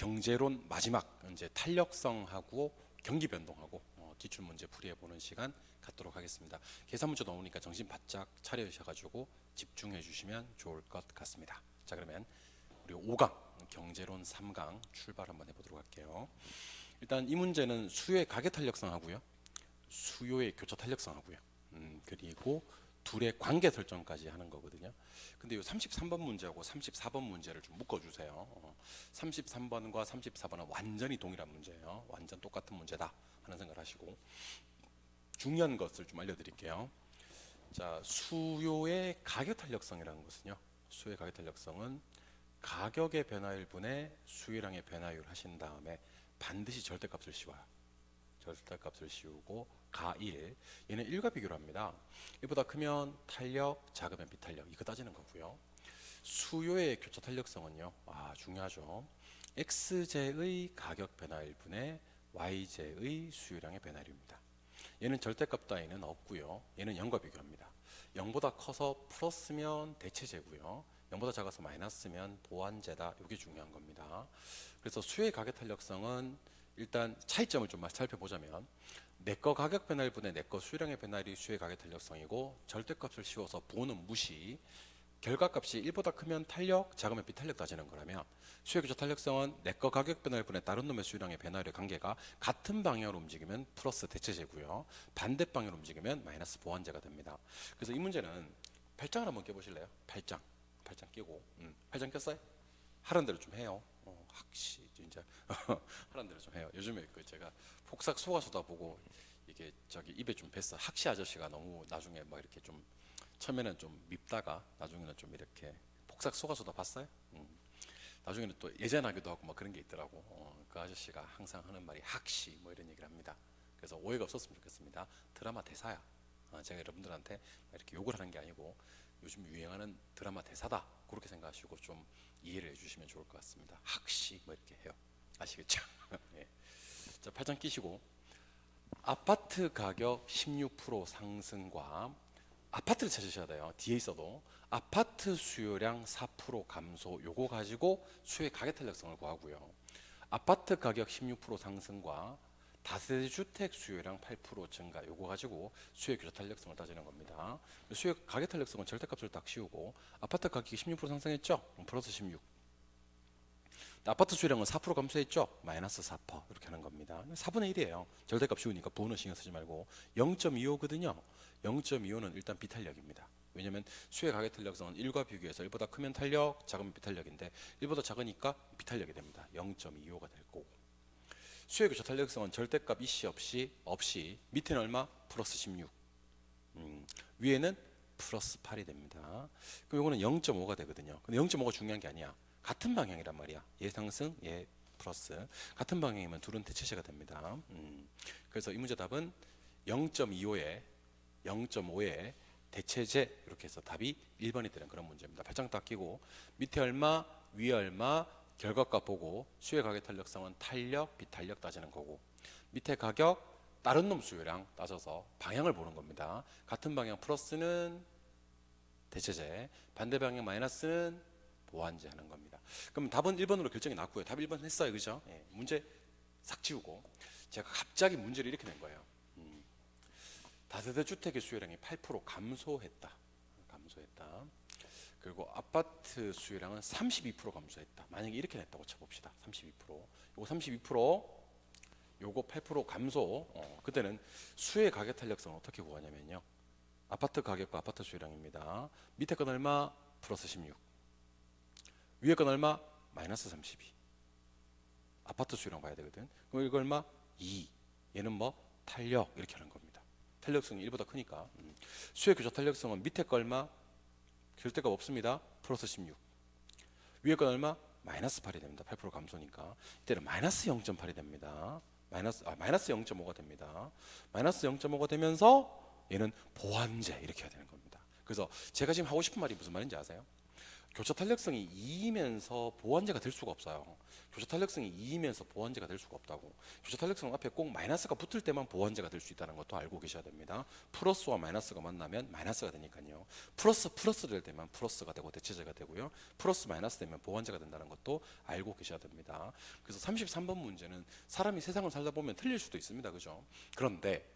경제론 마지막 이제 탄력성하고 경기 변동하고 기출 문제 풀이해 보는 시간 갖도록 하겠습니다. 계산 문제 나오니까 정신 바짝 차려 주셔가지고 집중해 주시면 좋을 것 같습니다. 자, 그러면 우리 5강 경제론 3강 출발 한번 해보도록 할게요. 일단 이 문제는 수요의 가계 탄력성하고요, 수요의 교차 탄력성하고요, 그리고 둘의 관계 설정까지 하는 거거든요. 근데 이 33번 문제하고 34번 문제를 좀 묶어주세요. 33번과 34번은 완전히 동일한 문제예요. 완전 똑같은 문제다 하는 생각을 하시고, 중요한 것을 좀 알려드릴게요. 자, 수요의 가격 탄력성이라는 것은요, 수요의 가격 탄력성은 가격의 변화율 분의 수요량의 변화율 하신 다음에 반드시 절대값을 씌워요. 절대값을 씌우고 가1, 얘는 1과 비교를 합니다. 1보다 크면 탄력, 작으면 비탄력, 이거 따지는 거고요. 수요의 교차 탄력성은요, 중요하죠. x제의 가격 변화율 분의 y제의 수요량의 변화율입니다. 얘는 절대값 따위는 없고요. 얘는 0과 비교합니다. 0보다 커서 플러스면 대체제고요. 0보다 작아서 마이너스면 보완제다. 이게 중요한 겁니다. 그래서 수요의 가격 탄력성은 일단 차이점을 좀 살펴보자면, 내거 가격 변화율 분의 내거 수요량의 변화율이 수요의 가격 탄력성이고, 절대값을 씌워서 부호는 무시, 결과값이 1보다 크면 탄력, 작으면 비탄력 따지는 거라면, 수요 교차 탄력성은 내거 가격 변화율 분의 다른 놈의 수요량의 변화율의 관계가 같은 방향으로 움직이면 플러스 대체제고요, 반대 방향으로 움직이면 마이너스 보완제가 됩니다. 그래서 이 문제는 8장을 한번 껴보실래요? 8장 끼고, 8장 꼈어요? 하라는 대로 좀 해요. 학시 진짜 하라는 대로 좀 해요. 요즘에 제가 폭삭 속아수다 보고 이게 입에 좀 뱄어. 학시 아저씨가 너무 나중에 막 이렇게 좀 처음에는 좀 밉다가 나중에는 좀 이렇게 폭삭 속아수다 봤어요? 나중에는 또 예전하기도 하고 막 그런 게 있더라고. 그 아저씨가 항상 하는 말이 학시 뭐 이런 얘기를 합니다. 그래서 오해가 없었으면 좋겠습니다. 드라마 대사야. 제가 여러분들한테 이렇게 욕을 하는 게 아니고 요즘 유행하는 드라마 대사다, 그렇게 생각하시고 좀 이해를 해주시면 좋을 것 같습니다. 학시 뭐 이렇게 해요. 아시겠죠? 예. 자, 8장 끼시고, 아파트 가격 16% 상승과, 아파트를 찾으셔야 돼요. 뒤에 있어도 아파트 수요량 4% 감소, 요거 가지고 수요의 가격 탄력성을 구하고요. 아파트 가격 16% 상승과 다세대주택 수요량 8% 증가, 요거 가지고 수요 교차 탄력성을 따지는 겁니다. 수요 가격 탄력성은 절대값을 딱 씌우고, 아파트 가격이 16% 상승했죠? 플러스 16. 아파트 수요량은 4% 감소했죠? 마이너스 4%, 이렇게 하는 겁니다. 4분의 1이에요. 절대값 씌우니까 부호는 신경 쓰지 말고. 0.25거든요. 0.25는 일단 비탄력입니다. 왜냐면 수요의 가격 탄력성은 1과 비교해서 1보다 크면 탄력, 작으면 비탄력인데 1보다 작으니까 비탄력이 됩니다. 0.25가 될 거고. 수요의 교차 탄력성은 절대값 이씨 없이 밑에는 얼마? 플러스 16. 위에는 플러스 8이 됩니다. 그럼 이거는 0.5가 되거든요. 근데 0.5가 중요한 게 아니야. 같은 방향이란 말이야. 얘 상승, 얘 플러스. 같은 방향이면 둘은 대체제가 됩니다. 그래서 이 문제 답은 0.5에 대체제, 이렇게 해서 답이 1번이 되는 그런 문제입니다. 8장 딱 끼고, 밑에 얼마, 위에 얼마, 결과값 보고 수요의 가격 탄력성은 탄력, 비탄력 따지는 거고, 밑에 가격, 다른 놈 수요량 따져서 방향을 보는 겁니다. 같은 방향 플러스는 대체제, 반대 방향 마이너스는 보완제 하는 겁니다. 그럼 답은 1번으로 결정이 났고요. 답 1번 했어요. 그죠? 예, 문제 싹 지우고, 제가 갑자기 문제를 이렇게 낸 거예요. 다세대 주택의 수요량이 8% 감소했다. 그리고 아파트 수요량은 32% 감소했다. 만약에 이렇게 냈다고 쳐봅시다. 32%. 요거 32%, 요거 8% 감소. 그때는 수요의 가격 탄력성을 어떻게 구하냐면요, 아파트 가격과 아파트 수요량입니다. 밑에 건 얼마? 플러스 16. 위에 건 얼마? 마이너스 32. 아파트 수요량 봐야 되거든. 그럼 이거 얼마? 2. 얘는 뭐? 탄력, 이렇게 하는 겁니다. 탄력성이 1보다 크니까. 수요 교차 탄력성은 밑에 거 얼마? 절대값 없습니다. 플러스 16. 위에 건 얼마? 마이너스 8이 됩니다. 8% 감소니까. 이때는 마이너스 0.8이 됩니다. 마이너스 0.5가 됩니다. 마이너스 0.5가 되면서 얘는 보완제, 이렇게 해야 되는 겁니다. 그래서 제가 지금 하고 싶은 말이 무슨 말인지 아세요? 교차 탄력성이 2이면서 보완제가 될 수가 없어요. 교차 탄력성이 2이면서 보완제가 될 수가 없다고. 교차 탄력성 앞에 꼭 마이너스가 붙을 때만 보완제가 될 수 있다는 것도 알고 계셔야 됩니다. 플러스와 마이너스가 만나면 마이너스가 되니까요. 플러스 될 때만 플러스가 되고 대체제가 되고요. 플러스 마이너스 되면 보완제가 된다는 것도 알고 계셔야 됩니다. 그래서 33번 문제는 사람이 세상을 살다 보면 틀릴 수도 있습니다. 그죠? 그런데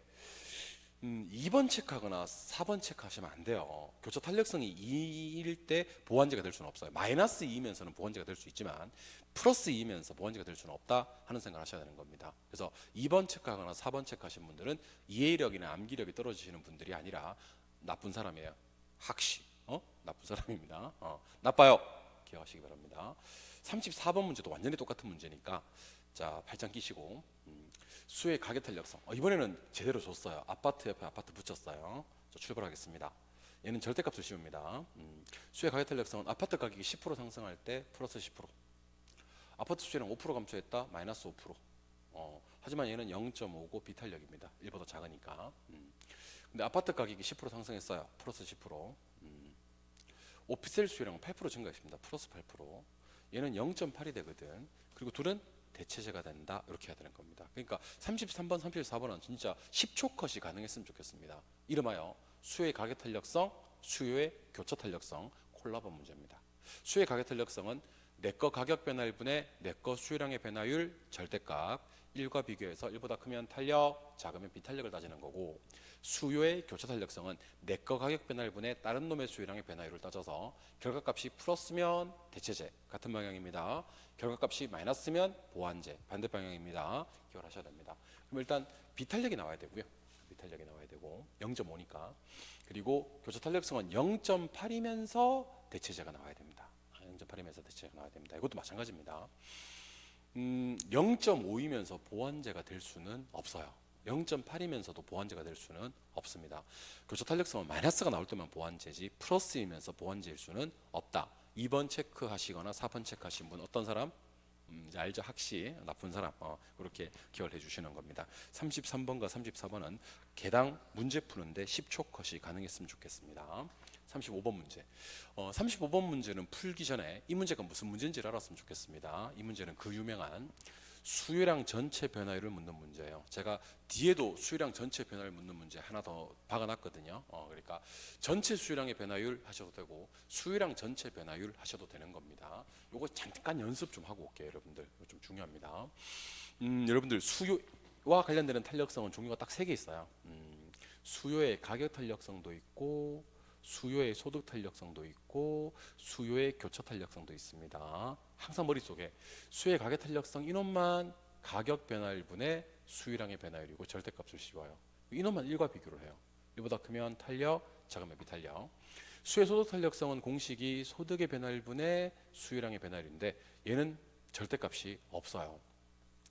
2번 체크하거나 4번 체크하시면 안 돼요. 교차 탄력성이 2일 때 보완제가 될 수는 없어요. 마이너스 2이면서는 보완제가 될 수 있지만 플러스 2이면서 보완제가 될 수는 없다 하는 생각을 하셔야 되는 겁니다. 그래서 2번 체크하거나 4번 체크하신 분들은 이해력이나 암기력이 떨어지시는 분들이 아니라 나쁜 사람이에요. 학시, 나쁜 사람입니다. 나빠요. 기억하시기 바랍니다. 34번 문제도 완전히 똑같은 문제니까 자, 팔짱 끼시고 수의 가격 탄력성. 이번에는 제대로 줬어요. 아파트 옆에 아파트 붙였어요. 자, 출발하겠습니다. 얘는 절대값을 씌웁니다. 수의 가격 탄력성은 아파트 가격이 10% 상승할 때 플러스 10%. 아파트 수혜량 5% 감소했다. 마이너스 5%. 하지만 얘는 0.5고 비탄력입니다. 1보다 작으니까. 근데 아파트 가격이 10% 상승했어요. 플러스 10%. 오피스텔 수혜량은 8% 증가했습니다. 플러스 8%. 얘는 0.8이 되거든. 그리고 둘은 대체제가 된다. 이렇게 해야 되는 겁니다. 그러니까 33번, 34번은 진짜 10초 컷이 가능했으면 좋겠습니다. 이름하여 수요의 가격 탄력성, 수요의 교차 탄력성 콜라보 문제입니다. 수요의 가격 탄력성은 내거 가격 변화율분의 내거 수요량의 변화율 절대값 1과 비교해서 1보다 크면 탄력, 작으면 비탄력을 따지는 거고, 수요의 교차 탄력성은 내거 가격 변화율분의 다른 놈의 수요량의 변화율을 따져서 결과값이 플러스면 대체제 같은 방향입니다. 결과값이 마이너스면 보완제 반대 방향입니다. 기억을 하셔야 됩니다. 그럼 일단 비탄력이 나와야 되고요. 비탄력이 나와야 되고 0.5니까. 그리고 교차 탄력성은 0.8이면서 대체제가 나와야 됩니다. 0.8이면서 대체제가 나와야 됩니다. 이것도 마찬가지입니다. 0.5이면서 보완제가 될 수는 없어요. 0.8이면서도 보완제가 될 수는 없습니다. 교차 탄력성은 마이너스가 나올 때만 보완제지 플러스이면서 보완제일 수는 없다. 2번 체크하시거나 4번 체크하신 분 어떤 사람? 이제 알죠? 학시 나쁜 사람. 그렇게 기억을 해주시는 겁니다. 33번과 34번은 개당 문제 푸는데 10초 컷이 가능했으면 좋겠습니다. 35번 문제. 35번 문제는 풀기 전에 이 문제가 무슨 문제인지를 알았으면 좋겠습니다. 이 문제는 그 유명한 수요량 전체 변화율을 묻는 문제예요. 제가 뒤에도 수요량 전체 변화율 묻는 문제 하나 더 박아놨거든요. 그러니까 전체 수요량의 변화율 하셔도 되고 수요량 전체 변화율 하셔도 되는 겁니다. 요거 잠깐 연습 좀 하고 올게요, 여러분들. 이거 좀 중요합니다. 여러분들 수요와 관련되는 탄력성은 종류가 딱 3개 있어요. 수요의 가격 탄력성도 있고 수요의 소득 탄력성도 있고 수요의 교차 탄력성도 있습니다. 항상 머릿속에 수요의 가격 탄력성 이놈만 가격 변화율분의 수요량의 변화율이고 절대값을 씌워요. 이놈만 1과 비교를 해요. 1보다 크면 탄력, 작으면 비탄력. 수요의 소득 탄력성은 공식이 소득의 변화율분의 수요량의 변화율인데 얘는 절대값이 없어요.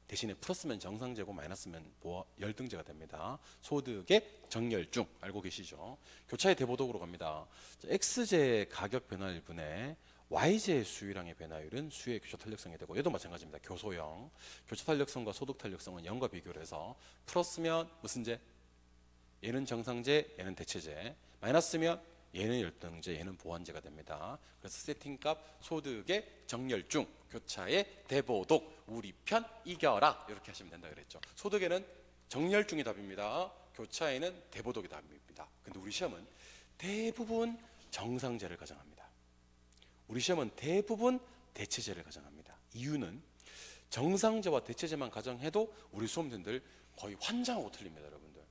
대신에 플러스면 정상제고 마이너스면 열등제가 됩니다. 소득의 정열중 알고 계시죠? 교차의 대보독으로 갑니다. X제 가격 변화율분의 Y제 수요량의 변화율은 수요의 교차 탄력성이 되고 얘도 마찬가지입니다. 교소형. 교차 탄력성과 소득 탄력성은 0과 비교를 해서 플러스면 무슨 제? 얘는 정상제, 얘는 대체제. 마이너스면 얘는 열등제, 얘는 보완제가 됩니다. 그래서 세팅값 소득의 정열중, 교차의 대보독, 우리 편 이겨라 이렇게 하시면 된다 그랬죠. 소득에는 정열중이 답입니다. 교차에는 대보독이 답입니다. 근데 우리 시험은 대부분 정상제를 가정합니다. 우리 시험은 대부분 대체제를 가정합니다. 이유는 정상제와 대체제만 가정해도 우리 수험생들 거의 환장하고 틀립니다, 여러분들.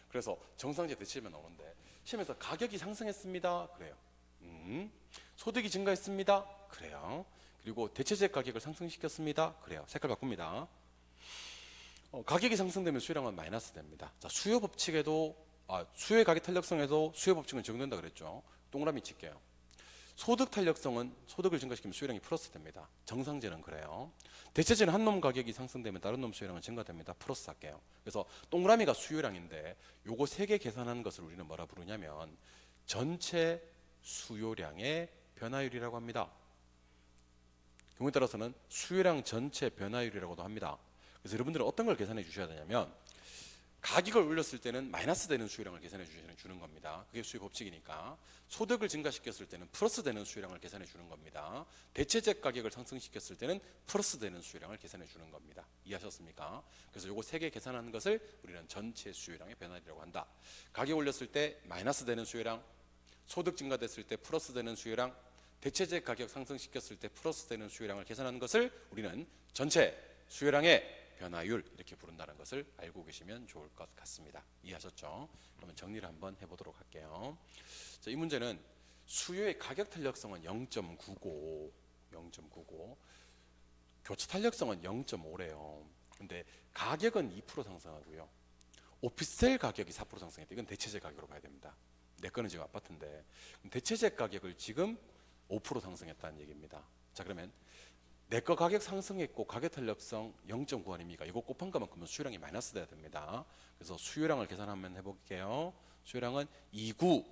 그래서 정상제 대체제만 나오는데 시험에서 가격이 상승했습니다. 그래요. 소득이 증가했습니다. 그래요. 그리고 대체제 가격을 상승시켰습니다. 그래요. 색깔 바꿉니다. 가격이 상승되면 수요량은 마이너스 됩니다. 자, 수요 법칙에도 수요의 가격 탄력성에도 수요 법칙은 적용된다 그랬죠. 동그라미 칠게요. 소득 탄력성은 소득을 증가시키면 수요량이 플러스 됩니다. 정상제는 그래요. 대체제는 한 놈 가격이 상승되면 다른 놈 수요량은 증가됩니다. 플러스 할게요. 그래서 동그라미가 수요량인데 요거 3개 계산하는 것을 우리는 뭐라 부르냐면 전체 수요량의 변화율이라고 합니다. 경우에 따라서는 수요량 전체 변화율이라고도 합니다. 그래서 여러분들은 어떤 걸 계산해 주셔야 되냐면 가격을 올렸을 때는 마이너스 되는 수요량을 계산해 주는 겁니다. 그게 수요 법칙이니까. 소득을 증가시켰을 때는 플러스 되는 수요량을 계산해 주는 겁니다. 대체재 가격을 상승시켰을 때는 플러스 되는 수요량을 계산해 주는 겁니다. 이해하셨습니까? 그래서 요거 세 개 계산하는 것을 우리는 전체 수요량의 변화라고 한다. 가격 올렸을 때 마이너스 되는 수요량, 소득 증가됐을 때 플러스 되는 수요량, 대체재 가격 상승시켰을 때 플러스 되는 수요량을 계산하는 것을 우리는 전체 수요량의 변화율 이렇게 부른다는 것을 알고 계시면 좋을 것 같습니다. 이해하셨죠? 그러면 정리를 한번 해보도록 할게요. 자, 이 문제는 수요의 가격 탄력성은 0.99, 교차 탄력성은 0.5래요. 근데 가격은 2% 상승하고요. 오피스텔 가격이 4% 상승했다. 이건 대체재 가격으로 봐야 됩니다. 내 거는 지금 아파트인데 대체재 가격을 지금 5% 상승했다는 얘기입니다. 자, 그러면 내 거 가격 상승했고 가격 탄력성 0.9 아닙니까? 이거 곱한 것만큼은 수요량이 마이너스 돼야 됩니다. 그래서 수요량을 계산하면 해볼게요. 수요량은 29,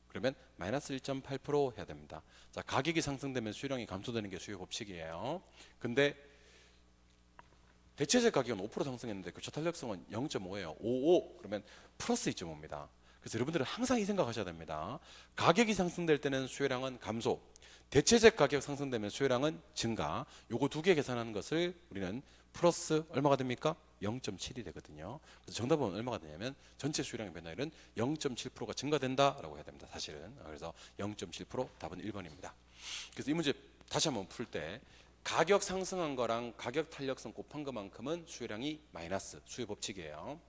그러면 마이너스 1.8% 해야 됩니다. 자, 가격이 상승되면 수요량이 감소되는 게 수요 법칙이에요. 근데 대체재 가격은 5% 상승했는데 교차 탄력성은 0.5예요. 55, 그러면 플러스 2.5입니다. 그래서 여러분들은 항상 이 생각하셔야 됩니다. 가격이 상승될 때는 수요량은 감소, 대체재 가격 상승되면 수요량은 증가. 요거 두 개 계산하는 것을 우리는 플러스 얼마가 됩니까? 0.7이 되거든요. 그래서 정답은 얼마가 되냐면 전체 수요량의 변화율은 0.7%가 증가된다라고 해야 됩니다. 사실은. 그래서 0.7% 답은 1번입니다. 그래서 이 문제 다시 한번 풀 때 가격 상승한 거랑 가격 탄력성 곱한 것만큼은 수요량이 마이너스, 수요 법칙이에요.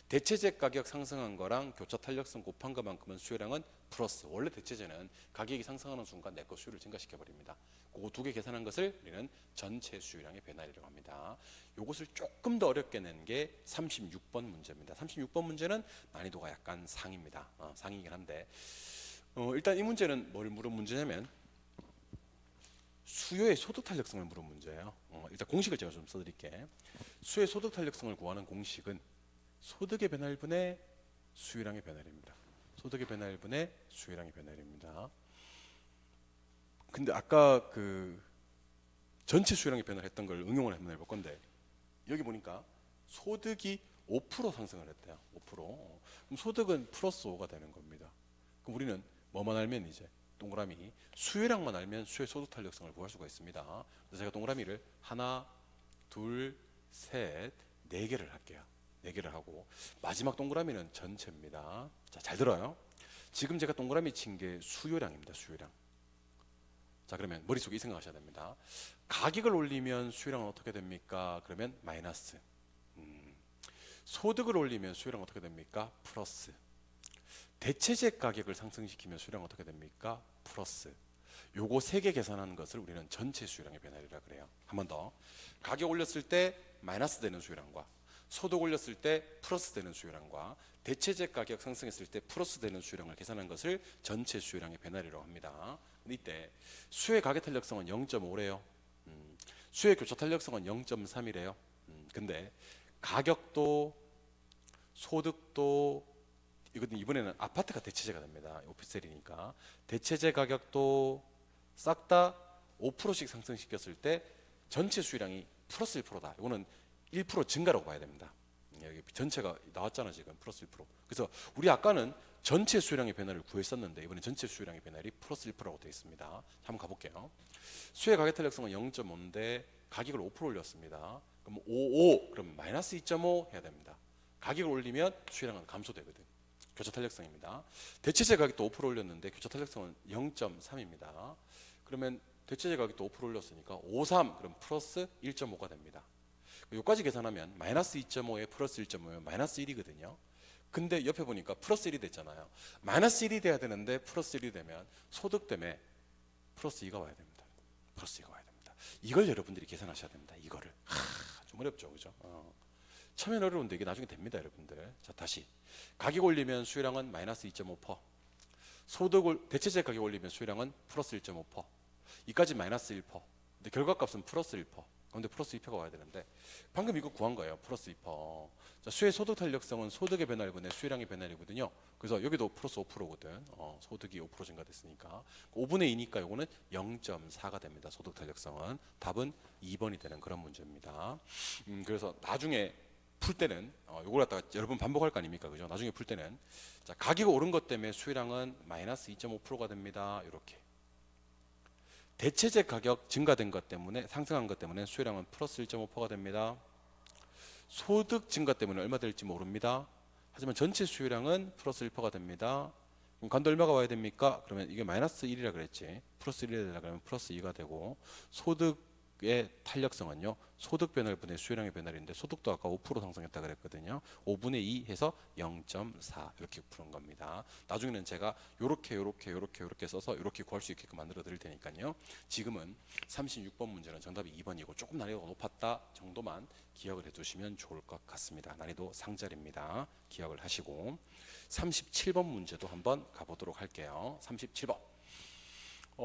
대체재 가격 상승한 거랑 교차 탄력성 곱한 것만큼은 수요량은 플러스. 원래 대체재는 가격이 상승하는 순간 내 거 수요를 증가시켜 버립니다. 그거 두 개 계산한 것을 우리는 전체 수요량의 변화율이라고 합니다. 이것을 조금 더 어렵게 낸 게 36번 문제입니다. 36번 문제는 난이도가 약간 상입니다. 상이긴 한데 일단 이 문제는 뭘 물은 문제냐면 수요의 소득 탄력성을 물은 문제예요. 일단 공식을 제가 좀 써드릴게. 수요의 소득 탄력성을 구하는 공식은 소득의 변화율분의 수요량의 변화율입니다. 소득의 변화율분의 수요량의 변화율입니다. 근데 아까 그 전체 수요량의 변화를 했던 걸 응용을 한번 해볼 건데 여기 보니까 소득이 5% 상승을 했대요. 5%. 그럼 소득은 플러스 5가 되는 겁니다. 그럼 우리는 뭐만 알면 이제 동그라미 수요량만 알면 수요의 소득 탄력성을 구할 수가 있습니다. 그래서 제가 동그라미를 하나, 둘, 셋, 네 개를 할게요. 네 개를 하고 마지막 동그라미는 전체입니다. 자, 잘 들어요. 지금 제가 동그라미 친 게 수요량입니다. 수요량. 자, 그러면 머릿속에 이 생각하셔야 됩니다. 가격을 올리면 수요량은 어떻게 됩니까? 그러면 마이너스. 소득을 올리면 수요량은 어떻게 됩니까? 플러스. 대체재 가격을 상승시키면 수요량은 어떻게 됩니까? 플러스. 요거 세 개 계산하는 것을 우리는 전체 수요량의 변화율이라 그래요. 한 번 더. 가격 올렸을 때 마이너스 되는 수요량과 소득 올렸을 때 플러스 되는 수요량과 대체재 가격 상승했을 때 플러스 되는 수요량을 계산한 것을 전체 수요량의 변화율이라고 합니다. 근데 이때 수요의 가격 탄력성은 0.5래요. 수요의 교차 탄력성은 0.3이래요. 근데 가격도 소득도 이번에는 아파트가 대체재가 됩니다. 오피스텔이니까 대체재 가격도 싹 다 5%씩 상승시켰을 때 전체 수요량이 플러스 1%다. 이거는 1% 증가라고 봐야 됩니다. 여기 전체가 나왔잖아 지금 플러스 1%. 그래서 우리 아까는 전체 수요량의 변화를 구했었는데 이번에 전체 수요량의 변화율이 플러스 1%라고 되어 있습니다. 한번 가볼게요. 수요의 가격 탄력성은 0.5인데 가격을 5% 올렸습니다. 그럼 55, 그럼 마이너스 2.5 해야 됩니다. 가격을 올리면 수요량은 감소되거든. 교차 탄력성입니다. 대체재 가격도 5% 올렸는데 교차 탄력성은 0.3입니다. 그러면 대체재 가격도 5% 올렸으니까 53, 그럼 플러스 1.5가 됩니다. 여기까지 계산하면 마이너스 2.5에 플러스 1.5면 마이너스 1이거든요. 근데 옆에 보니까 플러스 1이 됐잖아요. 마이너스 1이 돼야 되는데 플러스 1이 되면 소득 때문에 플러스 2가 와야 됩니다. 플러스 2가 와야 됩니다. 이걸 여러분들이 계산하셔야 됩니다. 이거를. 좀 어렵죠, 그죠? 처음엔 어려운데 이게 나중에 됩니다, 여러분들. 자, 다시 가격 올리면 수요량은 마이너스 2.5%, 대체재 가격 올리면 수요량은 플러스 1.5%, 이까지 마이너스 1%. 근데 결과값은 플러스 1%. 근데 플러스 2%가 와야 되는데 방금 이거 구한 거예요. 플러스 2%. 자, 수요의 소득 탄력성은 소득의 변화율분의 수요량의 변화율이거든요. 그래서 여기도 플러스 5%거든. 소득이 5% 증가됐으니까 5분의 2니까 이거는 0.4가 됩니다. 소득 탄력성은. 답은 2번이 되는 그런 문제입니다. 그래서 나중에 풀 때는 요걸 갖다가 여러 번 반복할 거 아닙니까? 그죠? 나중에 풀 때는 자, 가격이 오른 것 때문에 수요량은 마이너스 2.5%가 됩니다. 이렇게. 대체재 가격 증가된 것 때문에 상승한 것 때문에 수요량은 플러스 1.5%가 됩니다. 소득 증가 때문에 얼마 될지 모릅니다. 하지만 전체 수요량은 플러스 1%가 됩니다. 그럼 관도 얼마가 와야 됩니까? 그러면 이게 마이너스 1이라 그랬지. 플러스 1이 되려 그러면 플러스 2가 되고 소득의 탄력성은요. 소득 변화분의 수요량의 변화인데 소득도 아까 5% 상승했다 그랬거든요. 5분의 2 해서 0.4 이렇게 푸는 겁니다. 나중에는 제가 요렇게 써서 이렇게 구할 수 있게끔 만들어 드릴 테니까요. 지금은 36번 문제는 정답이 2번이고 조금 난이도가 높았다 정도만 기억을 해두시면 좋을 것 같습니다. 난이도 상자리입니다. 기억을 하시고 37번 문제도 한번 가보도록 할게요. 37번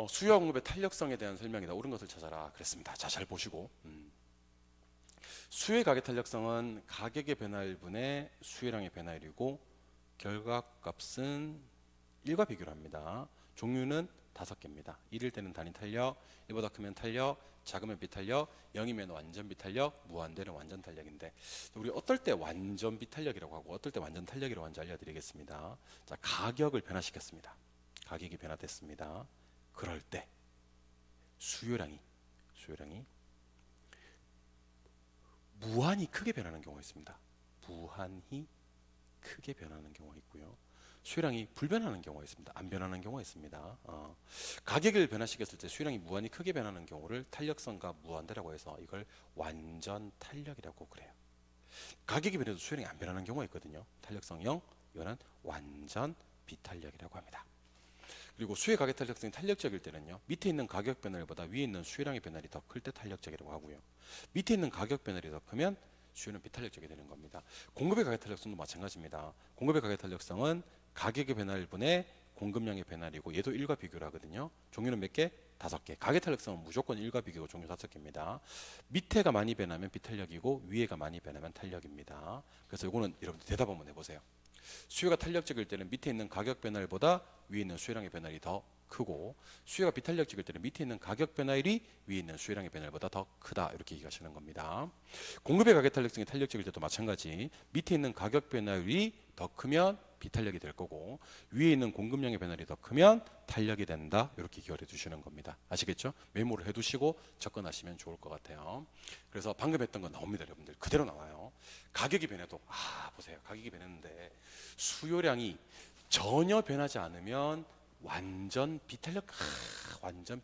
수요 공급의 탄력성에 대한 설명이다. 옳은 것을 찾아라 그랬습니다. 자, 잘 보시고 수요의 가격 탄력성은 가격의 변화율분의 수요량의 변화율이고 결과값은 1과 비교를 합니다. 종류는 5개입니다. 1일 때는 단위 탄력, 1보다 크면 탄력, 작으면 비탄력, 0이면 완전 비탄력, 무한대는 완전 탄력인데 우리 어떨 때 완전 비탄력이라고 하고 어떨 때 완전 탄력이라고 하는지 알려드리겠습니다. 자, 가격을 변화시켰습니다. 가격이 변화됐습니다. 그럴 때 수요량이 무한히 크게 변하는 경우가 있습니다. 무한히 크게 변하는 경우가 있고요. 수요량이 불변하는 경우가 있습니다. 안 변하는 경우가 있습니다. 가격을 변화시켰을 때 수요량이 무한히 크게 변하는 경우를 탄력성과 무한대라고 해서 이걸 완전 탄력이라고 그래요. 가격이 변해도 수요량이 안 변하는 경우가 있거든요. 탄력성 0, 이거는 완전 비탄력이라고 합니다. 그리고 수요의 가격 탄력성이 탄력적일 때는요. 밑에 있는 가격 변화율보다 위에 있는 수요량의 변화율이 더 클 때 탄력적이라고 하고요. 밑에 있는 가격 변화율이 더 크면 수요는 비탄력적이 되는 겁니다. 공급의 가격 탄력성도 마찬가지입니다. 공급의 가격 탄력성은 가격의 변화율분의 공급량의 변화율이고 얘도 1과 비교를 하거든요. 종류는 몇 개? 5개. 가격 탄력성은 무조건 1과 비교고 종류 5개입니다. 밑에가 많이 변하면 비탄력이고 위에가 많이 변하면 탄력입니다. 그래서 이거는 여러분들 대답 한번 해보세요. 수요가 탄력적일 때는 밑에 있는 가격 변화율보다 위에 있는 수요량의 변화율이 더 크고 수요가 비탄력적일 때는 밑에 있는 가격 변화율이 위에 있는 수요량의 변화율보다 더 크다 이렇게 얘기하시는 겁니다. 공급의 가격 탄력성이 탄력적일 때도 마찬가지 밑에 있는 가격 변화율이 더 크면 비탄력이 될 거고 위에 있는 공급량의 변화율이 더 크면 탄력이 된다 이렇게 기억해 두시는 겁니다. 아시겠죠? 메모를 해두시고 접근하시면 좋을 것 같아요. 그래서 방금 했던 건 나옵니다. 여러분들 그대로 나와요. 가격이 변해도 보세요. 가격이 변했는데 수요량이 전혀 변하지 않으면 완전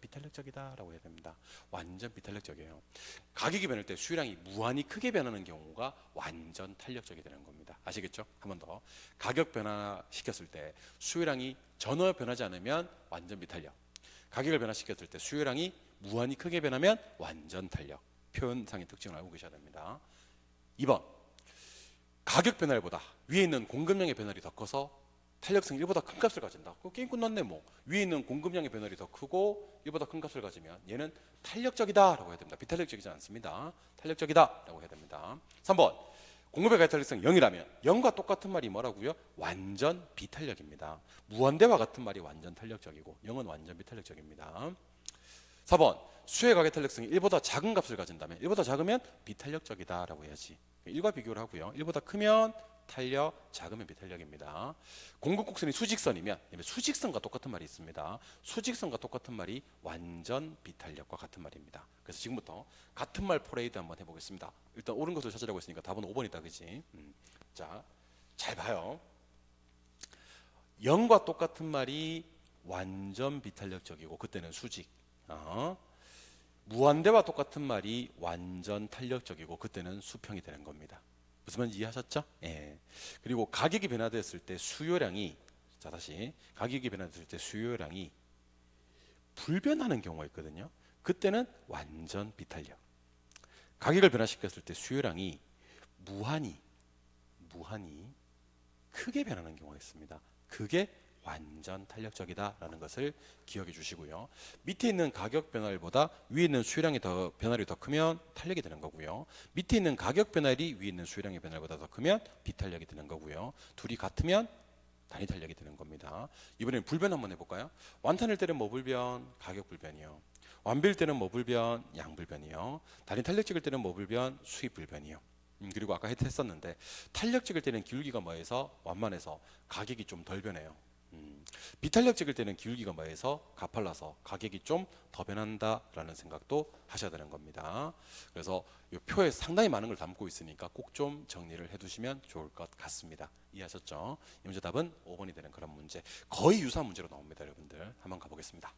비탄력적이다라고 해야 됩니다. 완전 비탄력적이에요. 가격이 변할 때 수요량이 무한히 크게 변하는 경우가 완전 탄력적이 되는 겁니다. 아시겠죠? 한 번 더. 가격 변화시켰을 때 수요량이 전혀 변하지 않으면 완전 비탄력. 가격을 변화시켰을 때 수요량이 무한히 크게 변하면 완전 탄력. 표현상의 특징을 알고 계셔야 됩니다. 2번. 가격 변화율보다 위에 있는 공급량의 변화율이 더 커서 탄력성 1보다 큰 값을 가진다. 그럼 게임 끝났네 뭐. 위에 있는 공급량의 변화율이 더 크고 1보다 큰 값을 가지면 얘는 탄력적이다라고 해야 됩니다. 비탄력적이지 않습니다. 탄력적이다라고 해야 됩니다. 3번. 공급의 가격 탄력성 0이라면 0과 똑같은 말이 뭐라고요? 완전 비탄력입니다. 무한대와 같은 말이 완전 탄력적이고 0은 완전 비탄력적입니다. 4번. 수요의 가격 탄력성이 1보다 작은 값을 가진다면 1보다 작으면 비탄력적이다라고 해야지. 1과 비교를 하고요. 1보다 크면 탄력, 작으면 비탄력입니다. 공급 곡선이 수직선이면 수직선과 똑같은 말이 있습니다. 수직선과 똑같은 말이 완전 비탄력과 같은 말입니다. 그래서 지금부터 같은 말 포레이드 한번 해보겠습니다. 일단 옳은 것을 찾으라고 했으니까 답은 5번이다, 그지? 자, 잘 봐요. 0과 똑같은 말이 완전 비탄력적이고 그때는 수직. 무한대와 똑같은 말이 완전 탄력적이고 그때는 수평이 되는 겁니다. 무슨 말인지 이해하셨죠? 예. 그리고 가격이 변화됐을 때 수요량이 다시 가격이 변화됐을 때 수요량이 불변하는 경우가 있거든요. 그때는 완전 비탄력. 가격을 변화시켰을 때 수요량이 무한히 크게 변하는 경우가 있습니다. 그게 완전 탄력적이다라는 것을 기억해 주시고요. 밑에 있는 가격 변화율보다 위에 있는 수요량이 변화율이 더 크면 탄력이 되는 거고요. 밑에 있는 가격 변화율이 위에 있는 수요량의 변화율보다 더 크면 비탄력이 되는 거고요. 둘이 같으면 단위 탄력이 되는 겁니다. 이번에는 불변 한번 해볼까요? 완탄일 때는 뭐 불변? 가격 불변이요. 완비일 때는 뭐 불변? 양 불변이요. 단위 탄력적일 때는 뭐 불변? 수입 불변이요. 그리고 아까 했었는데 탄력 찍을 때는 기울기가 뭐해서 완만해서 가격이 좀 덜 변해요. 비탄력 찍을 때는 기울기가 뭐해서 가팔라서 가격이 좀 더 변한다라는 생각도 하셔야 되는 겁니다. 그래서 이 표에 상당히 많은 걸 담고 있으니까 꼭 좀 정리를 해두시면 좋을 것 같습니다. 이해하셨죠? 이 문제 답은 5번이 되는 그런 문제. 거의 유사한 문제로 나옵니다, 여러분들. 한번 가보겠습니다.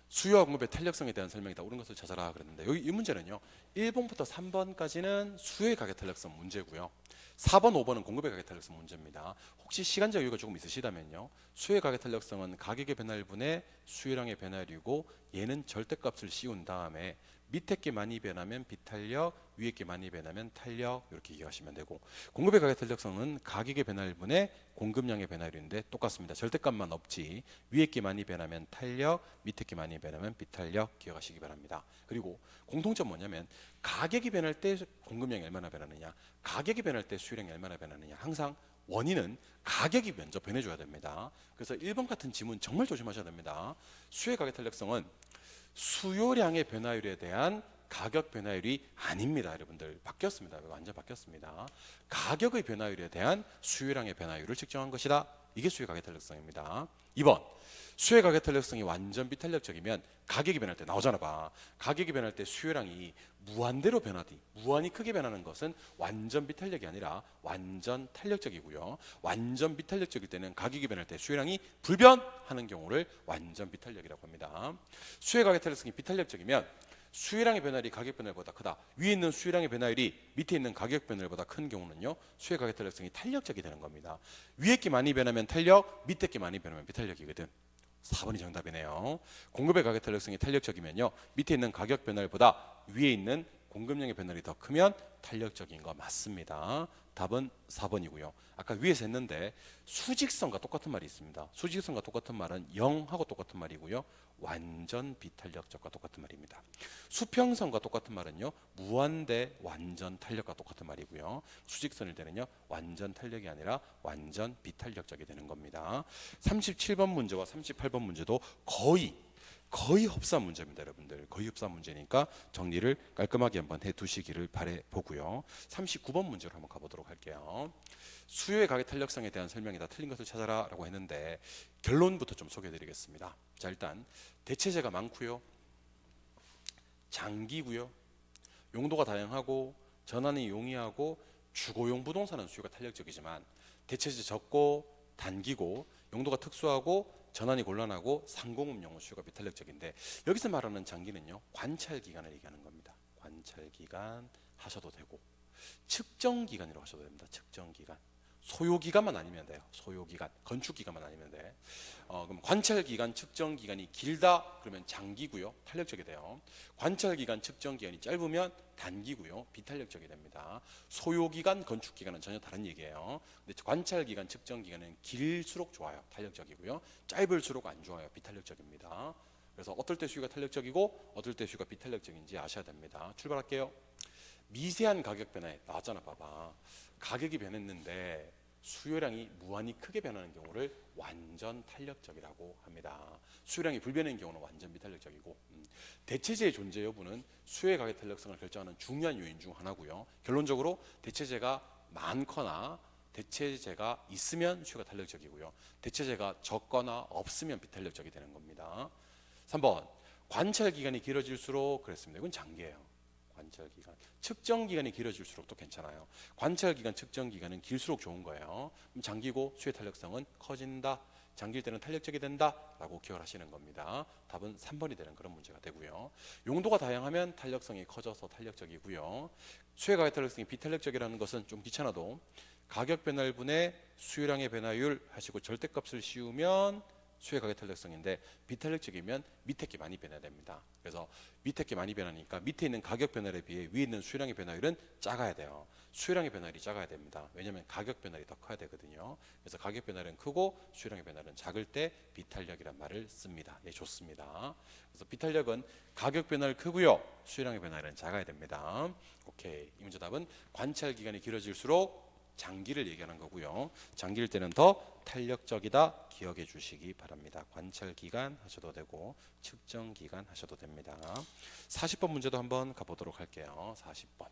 수요와 공급의 탄력성에 대한 설명이다. 옳은 것을 찾아라 그랬는데 여기 이 문제는요. 1번부터 3번까지는 수요의 가격 탄력성 문제고요. 4번, 5번은 공급의 가격 탄력성 문제입니다. 혹시 시간적 여유가 조금 있으시다면요. 수요의 가격 탄력성은 가격의 변화율 분의 수요량의 변화율이고 얘는 절대값을 씌운 다음에 밑에 게 많이 변하면 비탄력, 위에 게 많이 변하면 탄력 이렇게 이해하시면 되고 공급의 가격 탄력성은 가격의 변화율 분의 공급량의 변화율인데 똑같습니다. 절대값만 없지 위에 게 많이 변하면 탄력, 밑에 게 많이 변하면 비탄력 기억하시기 바랍니다. 그리고 공통점 뭐냐면 가격이 변할 때 공급량이 얼마나 변하느냐 가격이 변할 때 수요량이 얼마나 변하느냐 항상 원인은 가격이 먼저 변해줘야 됩니다. 그래서 1번 같은 지문 정말 조심하셔야 됩니다. 수요의 가격 탄력성은 수요량의 변화율에 대한 가격 변화율이 아닙니다. 여러분들 바뀌었습니다. 완전 바뀌었습니다. 가격의 변화율에 대한 수요량의 변화율을 측정한 것이다. 이게 수요 가격 탄력성입니다. 2번 수요 가격 탄력성이 완전 비탄력적이면 가격이 변할 때 나오잖아 봐. 가격이 변할 때 수요량이 무한대로 변하디 무한히 크게 변하는 것은 완전 비탄력이 아니라 완전 탄력적이고요. 완전 비탄력적일 때는 가격이 변할 때 수요량이 불변하는 경우를 완전 비탄력이라고 합니다. 수요 가격 탄력성이 비탄력적이면 수요량의 변화율이 가격 변화율보다 크다. 위에 있는 수요량의 변화율이 밑에 있는 가격 변화율보다 큰 경우는요. 수요 가격 탄력성이 탄력적이 되는 겁니다. 위에 게 많이 변하면 탄력, 밑에 게 많이 변하면 비탄력이거든. 4번이 정답이네요. 공급의 가격 탄력성이 탄력적이면요. 밑에 있는 가격 변화율보다 위에 있는 공급량의 변화율이 더 크면 탄력적인 거 맞습니다. 답은 4번이고요. 아까 위에서 했는데 수직선과 똑같은 말이 있습니다. 수직선과 똑같은 말은 0하고 똑같은 말이고요. 완전 비탄력적과 똑같은 말입니다. 수평선과 똑같은 말은요. 무한대 완전 탄력과 똑같은 말이고요. 수직선일 때는요. 완전 탄력이 아니라 완전 비탄력적이 되는 겁니다. 37번 문제와 38번 문제도 거의 흡사한 문제입니다, 여러분들. 거의 흡사한 문제니까 정리를 깔끔하게 한번 해두시기를 바라보고요. 39번 문제로 한번 가보도록 할게요. 수요의 가격 탄력성에 대한 설명이다. 틀린 것을 찾아라 라고 했는데 결론부터 좀 소개해드리겠습니다. 자, 일단 대체재가 많고요. 장기고요. 용도가 다양하고 전환이 용이하고 주거용 부동산은 수요가 탄력적이지만 대체재 적고 단기고 용도가 특수하고 전환이 곤란하고 상공업용은 수요가 비탄력적인데 여기서 말하는 장기는요. 관찰기간을 얘기하는 겁니다. 관찰기간 하셔도 되고 측정기간이라고 하셔도 됩니다. 측정기간. 소요기간만 아니면 돼요. 소요기간, 건축기간만 아니면 돼. 그럼 관찰기간, 측정기간이 길다 그러면 장기고요. 탄력적이 돼요. 관찰기간, 측정기간이 짧으면 단기고요. 비탄력적이 됩니다. 소요기간, 건축기간은 전혀 다른 얘기예요. 근데 관찰기간, 측정기간은 길수록 좋아요. 탄력적이고요. 짧을수록 안 좋아요. 비탄력적입니다. 그래서 어떨 때 수요가 탄력적이고 어떨 때 수요가 비탄력적인지 아셔야 됩니다. 출발할게요. 미세한 가격 변화에 나왔잖아 봐봐. 가격이 변했는데 수요량이 무한히 크게 변하는 경우를 완전 탄력적이라고 합니다. 수요량이 불변인 경우는 완전 비탄력적이고 대체재의 존재 여부는 수요의 가격 탄력성을 결정하는 중요한 요인 중 하나고요. 결론적으로 대체재가 많거나 대체재가 있으면 수요가 탄력적이고요. 대체재가 적거나 없으면 비탄력적이 되는 겁니다. 3번 관찰 기간이 길어질수록 그랬습니다. 이건 장기예요. 관찰 기간. 측정 기간이 길어질수록 또 괜찮아요. 관찰 기간, 측정 기간은 길수록 좋은 거예요. 그럼 장기고 수요 탄력성은 커진다. 장기일 때는 탄력적이 된다라고 기억을 하시는 겁니다. 답은 3번이 되는 그런 문제가 되고요. 용도가 다양하면 탄력성이 커져서 탄력적이고요. 수요 가격 탄력성이 비탄력적이라는 것은 좀 귀찮아도 가격 변화율분의 수요량의 변화율 하시고 절대값을 씌우면 수요 가격 탄력성인데 비탄력적이면 밑에 게 많이 변해야 됩니다. 그래서 밑에 게 많이 변하니까 밑에 있는 가격 변화에 비해 위에 있는 수요량의 변화율은 작아야 돼요. 수요량의 변화율이 작아야 됩니다. 왜냐하면 가격 변화율이 더 커야 되거든요. 그래서 가격 변화율은 크고 수요량의 변화율은 작을 때 비탄력이란 말을 씁니다. 예, 좋습니다. 그래서 비탄력은 가격 변화율 크고요. 수요량의 변화율은 작아야 됩니다. 오케이. 이 문제 답은 관찰 기간이 길어질수록 장기를 얘기하는 거고요. 장기일 때는 더 탄력적이다 기억해 주시기 바랍니다. 관찰 기간 하셔도 되고 측정 기간 하셔도 됩니다. 40번 문제도 한번 가보도록 할게요. 40번.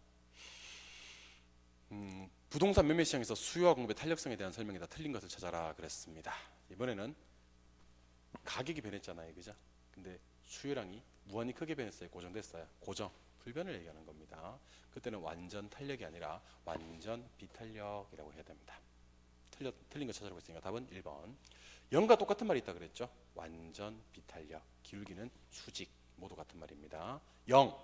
부동산 매매 시장에서 수요와 공급의 탄력성에 대한 설명이 다 틀린 것을 찾아라 그랬습니다. 이번에는 가격이 변했잖아요, 그죠? 근데 수요량이 무한히 크게 변했어요, 고정됐어요? 고정, 불변을 얘기하는 겁니다. 그때는 완전 탄력이 아니라 완전 비탄력이라고 해야 됩니다. 틀린 거 찾아보고 있으니까 답은 1번. 0과 똑같은 말이 있다 그랬죠? 완전 비탄력, 기울기는 수직, 모두 같은 말입니다. 0,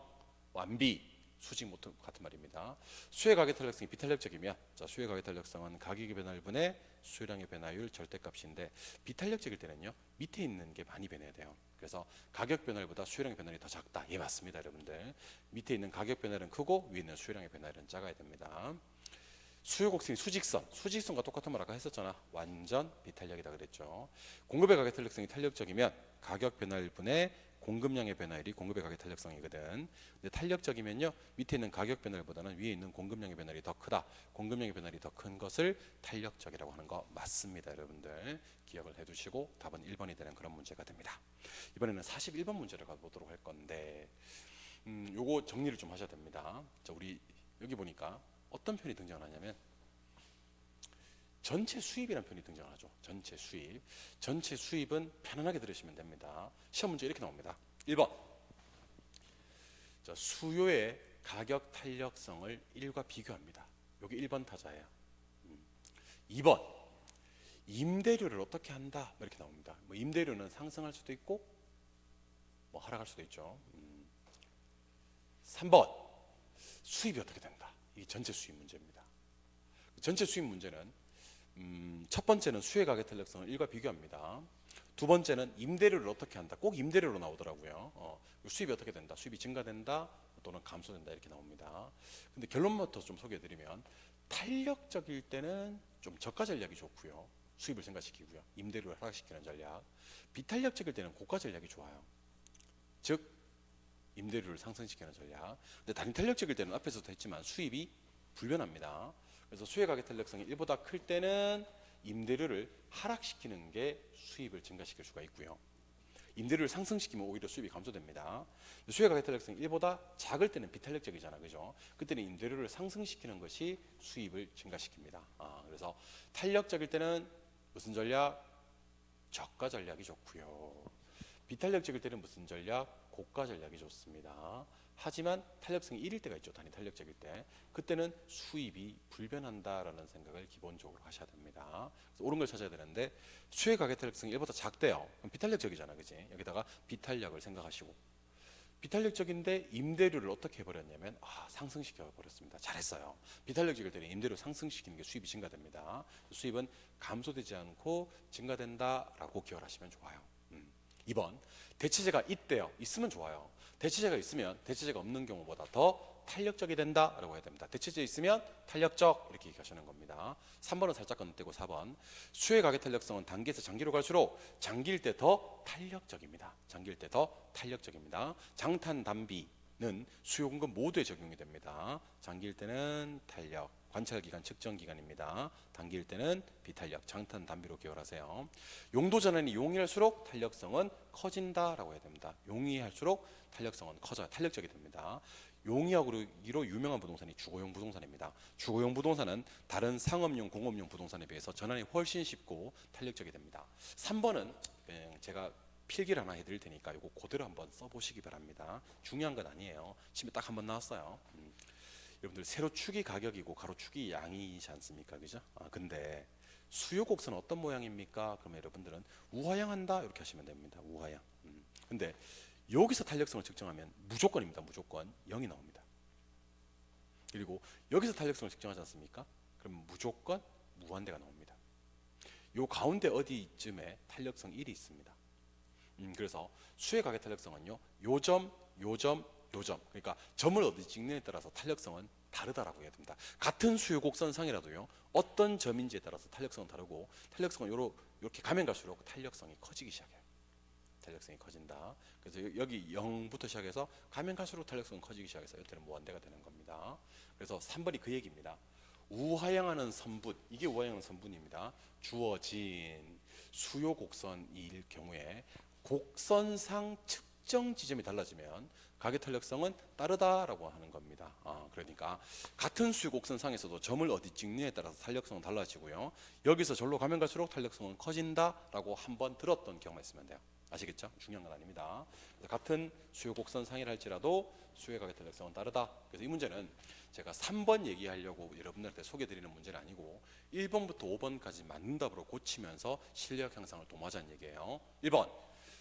완비, 수직 모두 같은 말입니다. 수의 가격 탄력성이 비탄력적이면, 자, 수의 가격 탄력성은 가격의 변화율 분의 수요량의 변화율 절대값인데, 비탄력적일 때는요, 밑에 있는 게 많이 변해야 돼요. 그래서 가격 변화율보다 수요량의 변화율이 더 작다. 예, 맞습니다, 여러분들. 밑에 있는 가격 변화율은 크고 위에 있는 수요량의 변화율은 작아야 됩니다. 수요 곡선이 수직선과 똑같은 말 아까 했었잖아. 완전 비탄력이다 그랬죠. 공급의 가격 탄력성이 탄력적이면 가격 변화율 분의 공급량의 변화율이 공급의 가격 탄력성이거든. 근데 탄력적이면요, 밑에 있는 가격 변화율보다는 위에 있는 공급량의 변화율이 더 크다. 공급량의 변화율이 더 큰 것을 탄력적이라고 하는 거 맞습니다, 여러분들. 기억을 해두시고 답은 1번이 되는 그런 문제가 됩니다. 이번에는 41번 문제를 가보도록 할 건데, 요거 정리를 좀 하셔야 됩니다. 자, 우리 여기 보니까 어떤 표현이 등장하냐면 전체 수입이라는 표현이 등장하죠. 전체 수입. 전체 수입은 편안하게 들으시면 됩니다. 시험 문제 이렇게 나옵니다. 1번. 자, 수요의 가격 탄력성을 1과 비교합니다. 여기 1번 타자예요. 2번. 임대료를 어떻게 한다? 이렇게 나옵니다. 뭐 임대료는 상승할 수도 있고 뭐 하락할 수도 있죠. 3번. 수입이 어떻게 된다? 이 전체 수입 문제입니다. 전체 수입 문제는 첫 번째는 수의 가격 탄력성을 1과 비교합니다. 두 번째는 임대료를 어떻게 한다. 꼭 임대료로 나오더라고요. 수입이 어떻게 된다. 수입이 증가된다 또는 감소된다 이렇게 나옵니다. 근데 결론부터 좀 소개해드리면 탄력적일 때는 좀 저가 전략이 좋고요. 수입을 증가시키고요. 임대료를 하락시키는 전략. 비탄력적일 때는 고가 전략이 좋아요. 즉 임대료를 상승시키는 전략. 근데 단위 탄력적일 때는 앞에서도 했지만 수입이 불변합니다. 그래서 수의 가격 탄력성이 1보다 클 때는 임대료를 하락시키는 게 수입을 증가시킬 수가 있고요. 임대료를 상승시키면 오히려 수입이 감소됩니다. 수의 가격 탄력성이 1보다 작을 때는 비탄력적이잖아, 그죠? 그때는 임대료를 상승시키는 것이 수입을 증가시킵니다. 그래서 탄력적일 때는 무슨 전략? 저가 전략이 좋고요. 비탄력적일 때는 무슨 전략? 고가 전략이 좋습니다. 하지만 탄력성이 1일 때가 있죠. 단위 탄력적일 때. 그때는 수입이 불변한다라는 생각을 기본적으로 하셔야 됩니다. 그래서 옳은 걸 찾아야 되는데 수의 가격 탄력성이 1보다 작대요. 그럼 비탄력적이잖아, 그지? 여기다가 비탄력을 생각하시고 비탄력적인데 임대료를 어떻게 해버렸냐면 상승시켜 버렸습니다. 잘했어요. 비탄력적일 때는 임대료 상승시키는 게 수입이 증가됩니다. 수입은 감소되지 않고 증가된다라고 기억을 하시면 좋아요. 2번 대체재가 있대요. 있으면 좋아요. 대체재가 있으면 대체재가 없는 경우보다 더 탄력적이 된다라고 해야 됩니다. 대체재 있으면 탄력적 이렇게 얘기하시는 겁니다. 3번은 살짝 건너뛰고 4번 수의 가격 탄력성은 단기에서 장기로 갈수록 장기일 때 더 탄력적입니다. 장기일 때 더 탄력적입니다. 장탄 단비는 수요 공급 모두에 적용이 됩니다. 장기일 때는 탄력, 관찰 기간, 측정 기간입니다. 단기일 때는 비탄력, 장탄 단비로 기억하세요. 용도 전환이 용이할수록 탄력성은 커진다라고 해야 됩니다. 용이할수록 탄력성은 커져요. 탄력적이 됩니다. 용이하기로 유명한 부동산이 주거용 부동산입니다. 주거용 부동산은 다른 상업용, 공업용 부동산에 비해서 전환이 훨씬 쉽고 탄력적이 됩니다. 3번은 그냥 제가 필기를 하나 해드릴 테니까 이거 그대로 한번 써보시기 바랍니다. 중요한 건 아니에요. 집에 딱 한번 나왔어요. 여러분들 세로축이 가격이고 가로축이 양이지 않습니까? 그죠? 근데 수요 곡선은 어떤 모양입니까? 그러면 여러분들은 우하향한다 이렇게 하시면 됩니다. 우하향. 근데 여기서 탄력성을 측정하면 무조건입니다. 무조건 0이 나옵니다. 그리고 여기서 탄력성을 측정하지 않습니까? 그럼 무조건 무한대가 나옵니다. 요 가운데 어디쯤에 탄력성 1이 있습니다. 그래서 수의 가격 탄력성은요. 요점, 요점, 요점. 그러니까 점을 어디 찍느냐에 따라서 탄력성은 다르다라고 해야 됩니다. 같은 수요 곡선상이라도요. 어떤 점인지에 따라서 탄력성은 다르고 탄력성은 이렇게 가면 갈수록 탄력성이 커지기 시작해요. 탄력성이 커진다. 그래서 여기 0부터 시작해서 가면 갈수록 탄력성은 커지기 시작해서 이때는 무한대가 되는 겁니다. 그래서 3번이 그 얘기입니다. 우하향하는 선분, 이게 우하향하는 선분입니다. 주어진 수요 곡선일 경우에 곡선상 측 특정 지점이 달라지면 가계 탄력성은 다르다라고 하는 겁니다. 그러니까 같은 수요 곡선상에서도 점을 어디 찍느냐에 따라서 탄력성은 달라지고요. 여기서 절로 가면 갈수록 탄력성은 커진다라고 한번 들었던 기억만 있으면 돼요. 아시겠죠? 중요한 건 아닙니다. 같은 수요 곡선상이라 할지라도 수요의 가계 탄력성은 다르다. 그래서 이 문제는 제가 3번 얘기하려고 여러분들한테 소개드리는 문제는 아니고 1번부터 5번까지 맞는 답으로 고치면서 실력 향상을 도모하자는 얘기예요. 1번,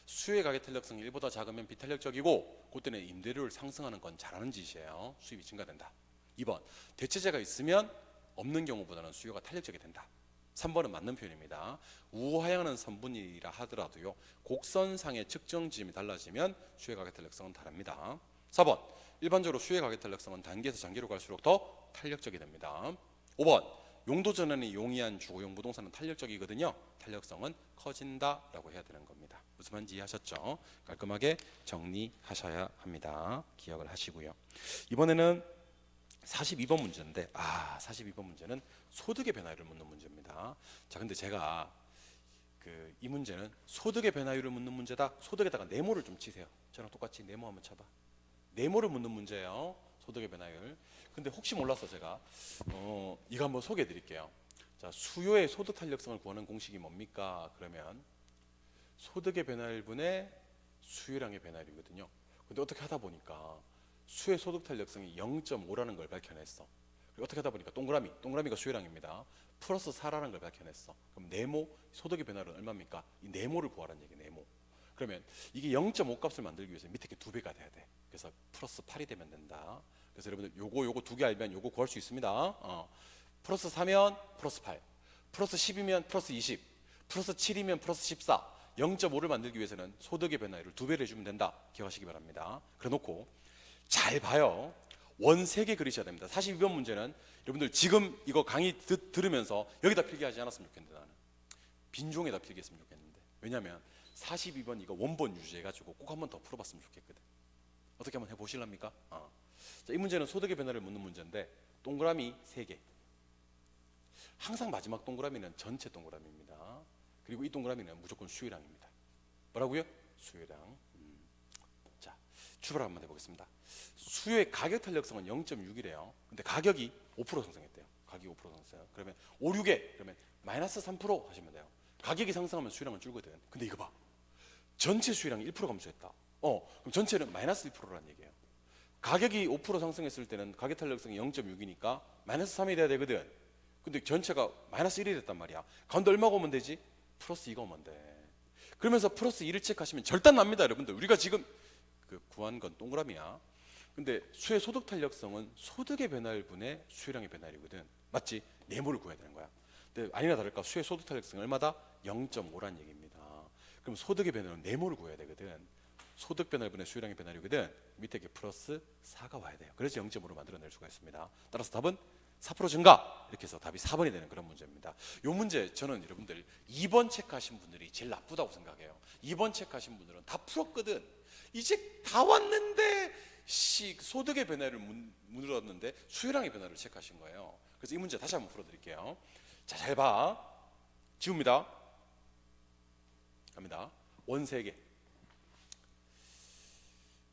수요의 가계 탄력성이 1보다 작으면 비탄력적이고 그때는 임대료를 상승하는 건 잘하는 짓이에요. 수입이 증가된다. 2번, 대체재가 있으면 없는 경우보다는 수요가 탄력적이 된다. 3번은 맞는 표현입니다. 우하향하는 선분이라 하더라도요, 곡선상의 측정 지점이 달라지면 수요의 가계 탄력성은 다릅니다. 4번, 일반적으로 수요의 가계 탄력성은 단기에서 장기로 갈수록 더 탄력적이 됩니다. 5번, 용도 전환이 용이한 주거용 부동산은 탄력적이거든요. 탄력성은 커진다라고 해야 되는 겁니다. 무슨 말인지 이해하셨죠? 깔끔하게 정리하셔야 합니다. 기억을 하시고요. 이번에는 42번 문제인데 42번 문제는 소득의 변화율을 묻는 문제입니다. 자, 근데 제가 이 문제는 소득의 변화율을 묻는 문제다. 소득에다가 네모를 좀 치세요. 저랑 똑같이 네모 한번 쳐봐. 네모를 묻는 문제예요. 소득의 변화율. 근데 혹시 몰라서 제가 이거 한번 소개해 드릴게요. 자, 수요의 소득 탄력성을 구하는 공식이 뭡니까? 그러면 소득의 변화율분의 수요량의 변화율이거든요. 근데 어떻게 하다 보니까 수요의 소득 탄력성이 0.5라는 걸 밝혀냈어. 그리고 어떻게 하다 보니까 동그라미가 수요량입니다. 플러스 4라는 걸 밝혀냈어. 그럼 네모, 소득의 변화율은 얼마입니까? 이 네모를 구하라는 얘기, 네모. 그러면 이게 0.5 값을 만들기 위해서 밑에 게 2배가 돼야 돼. 그래서 플러스 8이 되면 된다. 그래서 여러분들 요거 두 개 알면 요거 구할 수 있습니다. 플러스 4면 플러스 8, 플러스 10이면 플러스 20, 플러스 7이면 플러스 14. 0.5를 만들기 위해서는 소득의 변화율을 2배를 해주면 된다. 기억하시기 바랍니다. 그래 놓고 잘 봐요. 원 3개 그리셔야 됩니다. 42번 문제는 여러분들 지금 이거 강의 들으면서 여기다 필기하지 않았으면 좋겠는데, 나는 빈종에다 필기했으면 좋겠는데, 왜냐면 42번 이거 원본 유지해가지고 꼭 한번 더 풀어봤으면 좋겠거든. 어떻게 한번 해보실랍니까? 자, 이 문제는 소득의 변화를 묻는 문제인데 동그라미 3개. 항상 마지막 동그라미는 전체 동그라미입니다. 그리고 이 동그라미는 무조건 수요량입니다. 뭐라고요? 수요량. 자, 출발 한번 해보겠습니다. 수요의 가격 탄력성은 0.6이래요. 근데 가격이 5% 상승했대요. 가격이 5% 상승해요. 그러면 5, 6에 그러면 마이너스 3% 하시면 돼요. 가격이 상승하면 수요량은 줄거든. 근데 이거 봐. 전체 수요량이 1% 감소했다. 그럼 전체는 마이너스 1%라는 얘기예요. 가격이 5% 상승했을 때는 가격 탄력성이 0.6이니까 마이너스 3이 돼야 되거든. 근데 전체가 마이너스 1이 됐단 말이야. 가운데 얼마가 오면 되지? 플러스 2가 오면 돼. 그러면서 플러스 2를 체크하시면 절단 납니다, 여러분들. 우리가 지금 구한 건 동그라미야. 근데 수요의 소득 탄력성은 소득의 변화율분의 수요량의 변화율이거든. 맞지? 네모를 구해야 되는 거야. 근데 아니나 다를까 수요의 소득 탄력성이 얼마다? 0.5란 얘기입니다. 그럼 소득의 변화율은 네모를 구해야 되거든. 소득 변화율분의 수요량의 변화율이거든. 밑에 게 플러스 4가 와야 돼요. 그래서 0.5로 만들어낼 수가 있습니다. 따라서 답은 4% 증가. 이렇게 해서 답이 4번이 되는 그런 문제입니다. 이 문제 저는 여러분들 2번 체크하신 분들이 제일 나쁘다고 생각해요. 2번 체크하신 분들은 다 풀었거든. 이제 다 왔는데 소득의 변화를 물었는데 수요량의 변화를 체크하신 거예요. 그래서 이 문제 다시 한번 풀어드릴게요. 자, 잘 봐. 지웁니다. 갑니다. 원 3개.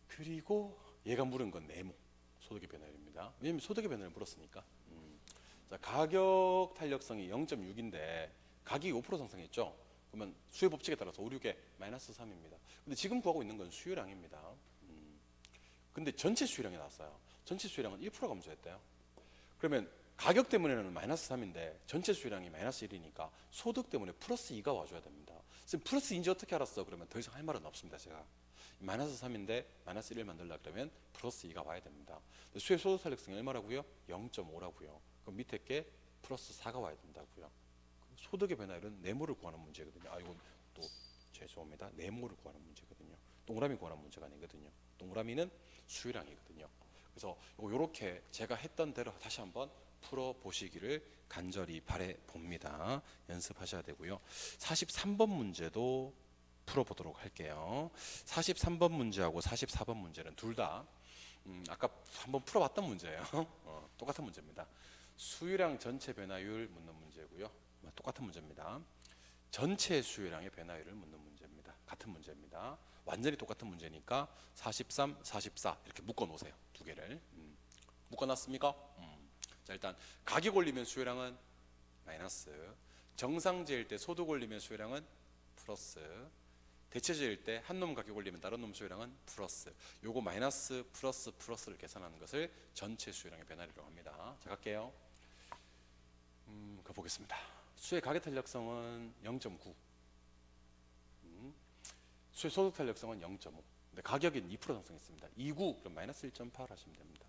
그리고 얘가 물은 건 네모. 소득의 변화율입니다. 왜냐면 소득의 변화를 물었으니까. 자, 가격 탄력성이 0.6인데 가격이 5% 상승했죠. 그러면 수요 법칙에 따라서 5, 6에 마이너스 3입니다. 근데 지금 구하고 있는 건 수요량입니다. 근데 전체 수요량이 나왔어요. 전체 수요량은 1% 감소했대요. 그러면 가격 때문에는 마이너스 3인데 전체 수요량이 마이너스 1이니까 소득 때문에 플러스 2가 와줘야 됩니다. 선생님 플러스 2인지 어떻게 알았어? 그러면 더 이상 할 말은 없습니다. 제가 마이너스 3인데 마이너스 1을 만들려고 그러면 플러스 2가 와야 됩니다. 수요 소득 탄력성이 얼마라고요? 0.5라고요. 그럼 밑에 게 플러스 4가 와야 된다고요. 소득의 변화율은 네모를 구하는 문제거든요. 이건 또 죄송합니다. 네모를 구하는 문제거든요. 동그라미 구하는 문제가 아니거든요. 동그라미는 수요량이거든요. 그래서 이렇게 제가 했던 대로 다시 한번 풀어보시기를 간절히 바라봅니다. 연습하셔야 되고요. 43번 문제도 풀어보도록 할게요. 43번 문제하고 44번 문제는 둘 다 아까 한번 풀어봤던 문제예요. 똑같은 문제입니다. 수요량 전체 변화율 묻는 문제고요. 똑같은 문제입니다. 전체 수요량의 변화율을 묻는 문제입니다. 같은 문제입니다. 완전히 똑같은 문제니까 43, 44 이렇게 묶어 놓으세요. 두 개를. 묶어 놨습니까? 자, 일단 가격 올리면 수요량은 마이너스, 정상제일 때 소득 올리면 수요량은 플러스, 대체제일 때 한 놈 가격 올리면 다른 놈 수요량은 플러스. 요거 마이너스 플러스 플러스를 계산하는 것을 전체 수요량의 변화율이라고 합니다. 자, 갈게요. 그 보겠습니다. 수의 가격 탄력성은 0.9, 수의 소득 탄력성은 0.5. 근데 가격이 2% 상승했습니다. 2.9 그럼 마이너스 1.8 하시면 됩니다.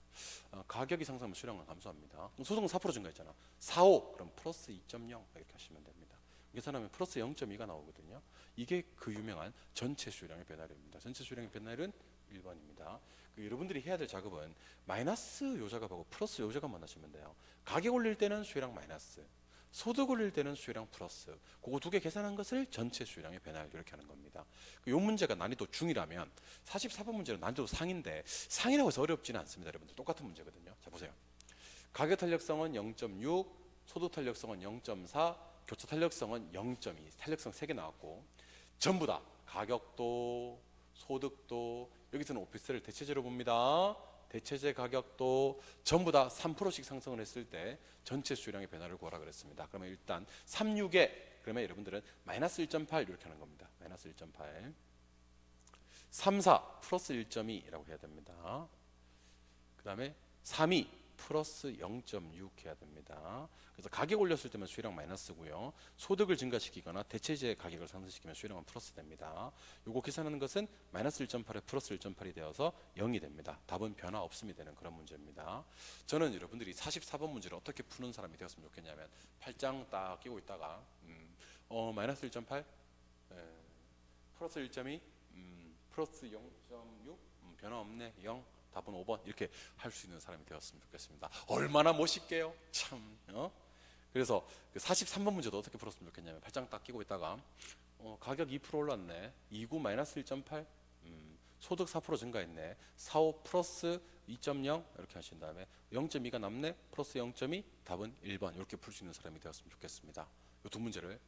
가격이 상승하면 수량은 감소합니다. 그럼 소득은 4% 증가했잖아. 4.5 그럼 플러스 2.0 이렇게 하시면 됩니다. 계산하면 플러스 0.2가 나오거든요. 이게 그 유명한 전체 수량의 변화율입니다. 전체 수량의 변화율은 1번입니다. 여러분들이 해야 될 작업은 마이너스 요 작업하고 플러스 요 작업만 하시면 돼요. 가격 올릴 때는 수량 마이너스, 소득 올릴 때는 수량 플러스. 그거 두 개 계산한 것을 전체 수량의 변화율 이렇게 하는 겁니다. 이 문제가 난이도 중이라면 44번 문제는 난이도 상인데 상이라고 해서 어렵지는 않습니다. 여러분들 똑같은 문제거든요. 자, 보세요. 가격 탄력성은 0.6, 소득 탄력성은 0.4, 교차 탄력성은 0.2. 탄력성 3개 나왔고 전부 다 가격도 소득도 여기서는 오피스를 대체제로 봅니다. 대체제 가격도 전부 다 3%씩 상승을 했을 때 전체 수요량의 변화를 구하라 그랬습니다. 그러면 일단 36에 그러면 여러분들은 마이너스 1.8 이렇게 하는 겁니다. 마이너스 1.8, 34 플러스 1.2라고 해야 됩니다. 그 다음에 32 플러스 0.6 해야 됩니다. 그래서 가격 올렸을 때면 수요량 마이너스고요. 소득을 증가시키거나 대체제 가격을 상승시키면 수요량은 플러스 됩니다. 요거 계산하는 것은 마이너스 1.8에 플러스 1.8이 되어서 0이 됩니다. 답은 변화 없음이 되는 그런 문제입니다. 저는 여러분들이 44번 문제를 어떻게 푸는 사람이 되었으면 좋겠냐면 팔짱 딱 끼고 있다가 마이너스 1.8 플러스 1.2 플러스 0.6 변화 없네 0 답은 5번 이렇게 할 수 있는 사람이 되었으면 좋겠습니다. 얼마나 멋있게요. 참. 그래서 그 43번 문제도 어떻게 풀었으면 좋겠냐면 팔짱 딱 끼고 있다가 가격 2% 올랐네. 29 마이너스 1.8 소득 4% 증가했네. 45 플러스 2.0 이렇게 하신 다음에 0.2가 남네. 플러스 0.2 답은 1번 이렇게 풀 수 있는 사람이 되었으면 좋겠습니다. 이 두 문제를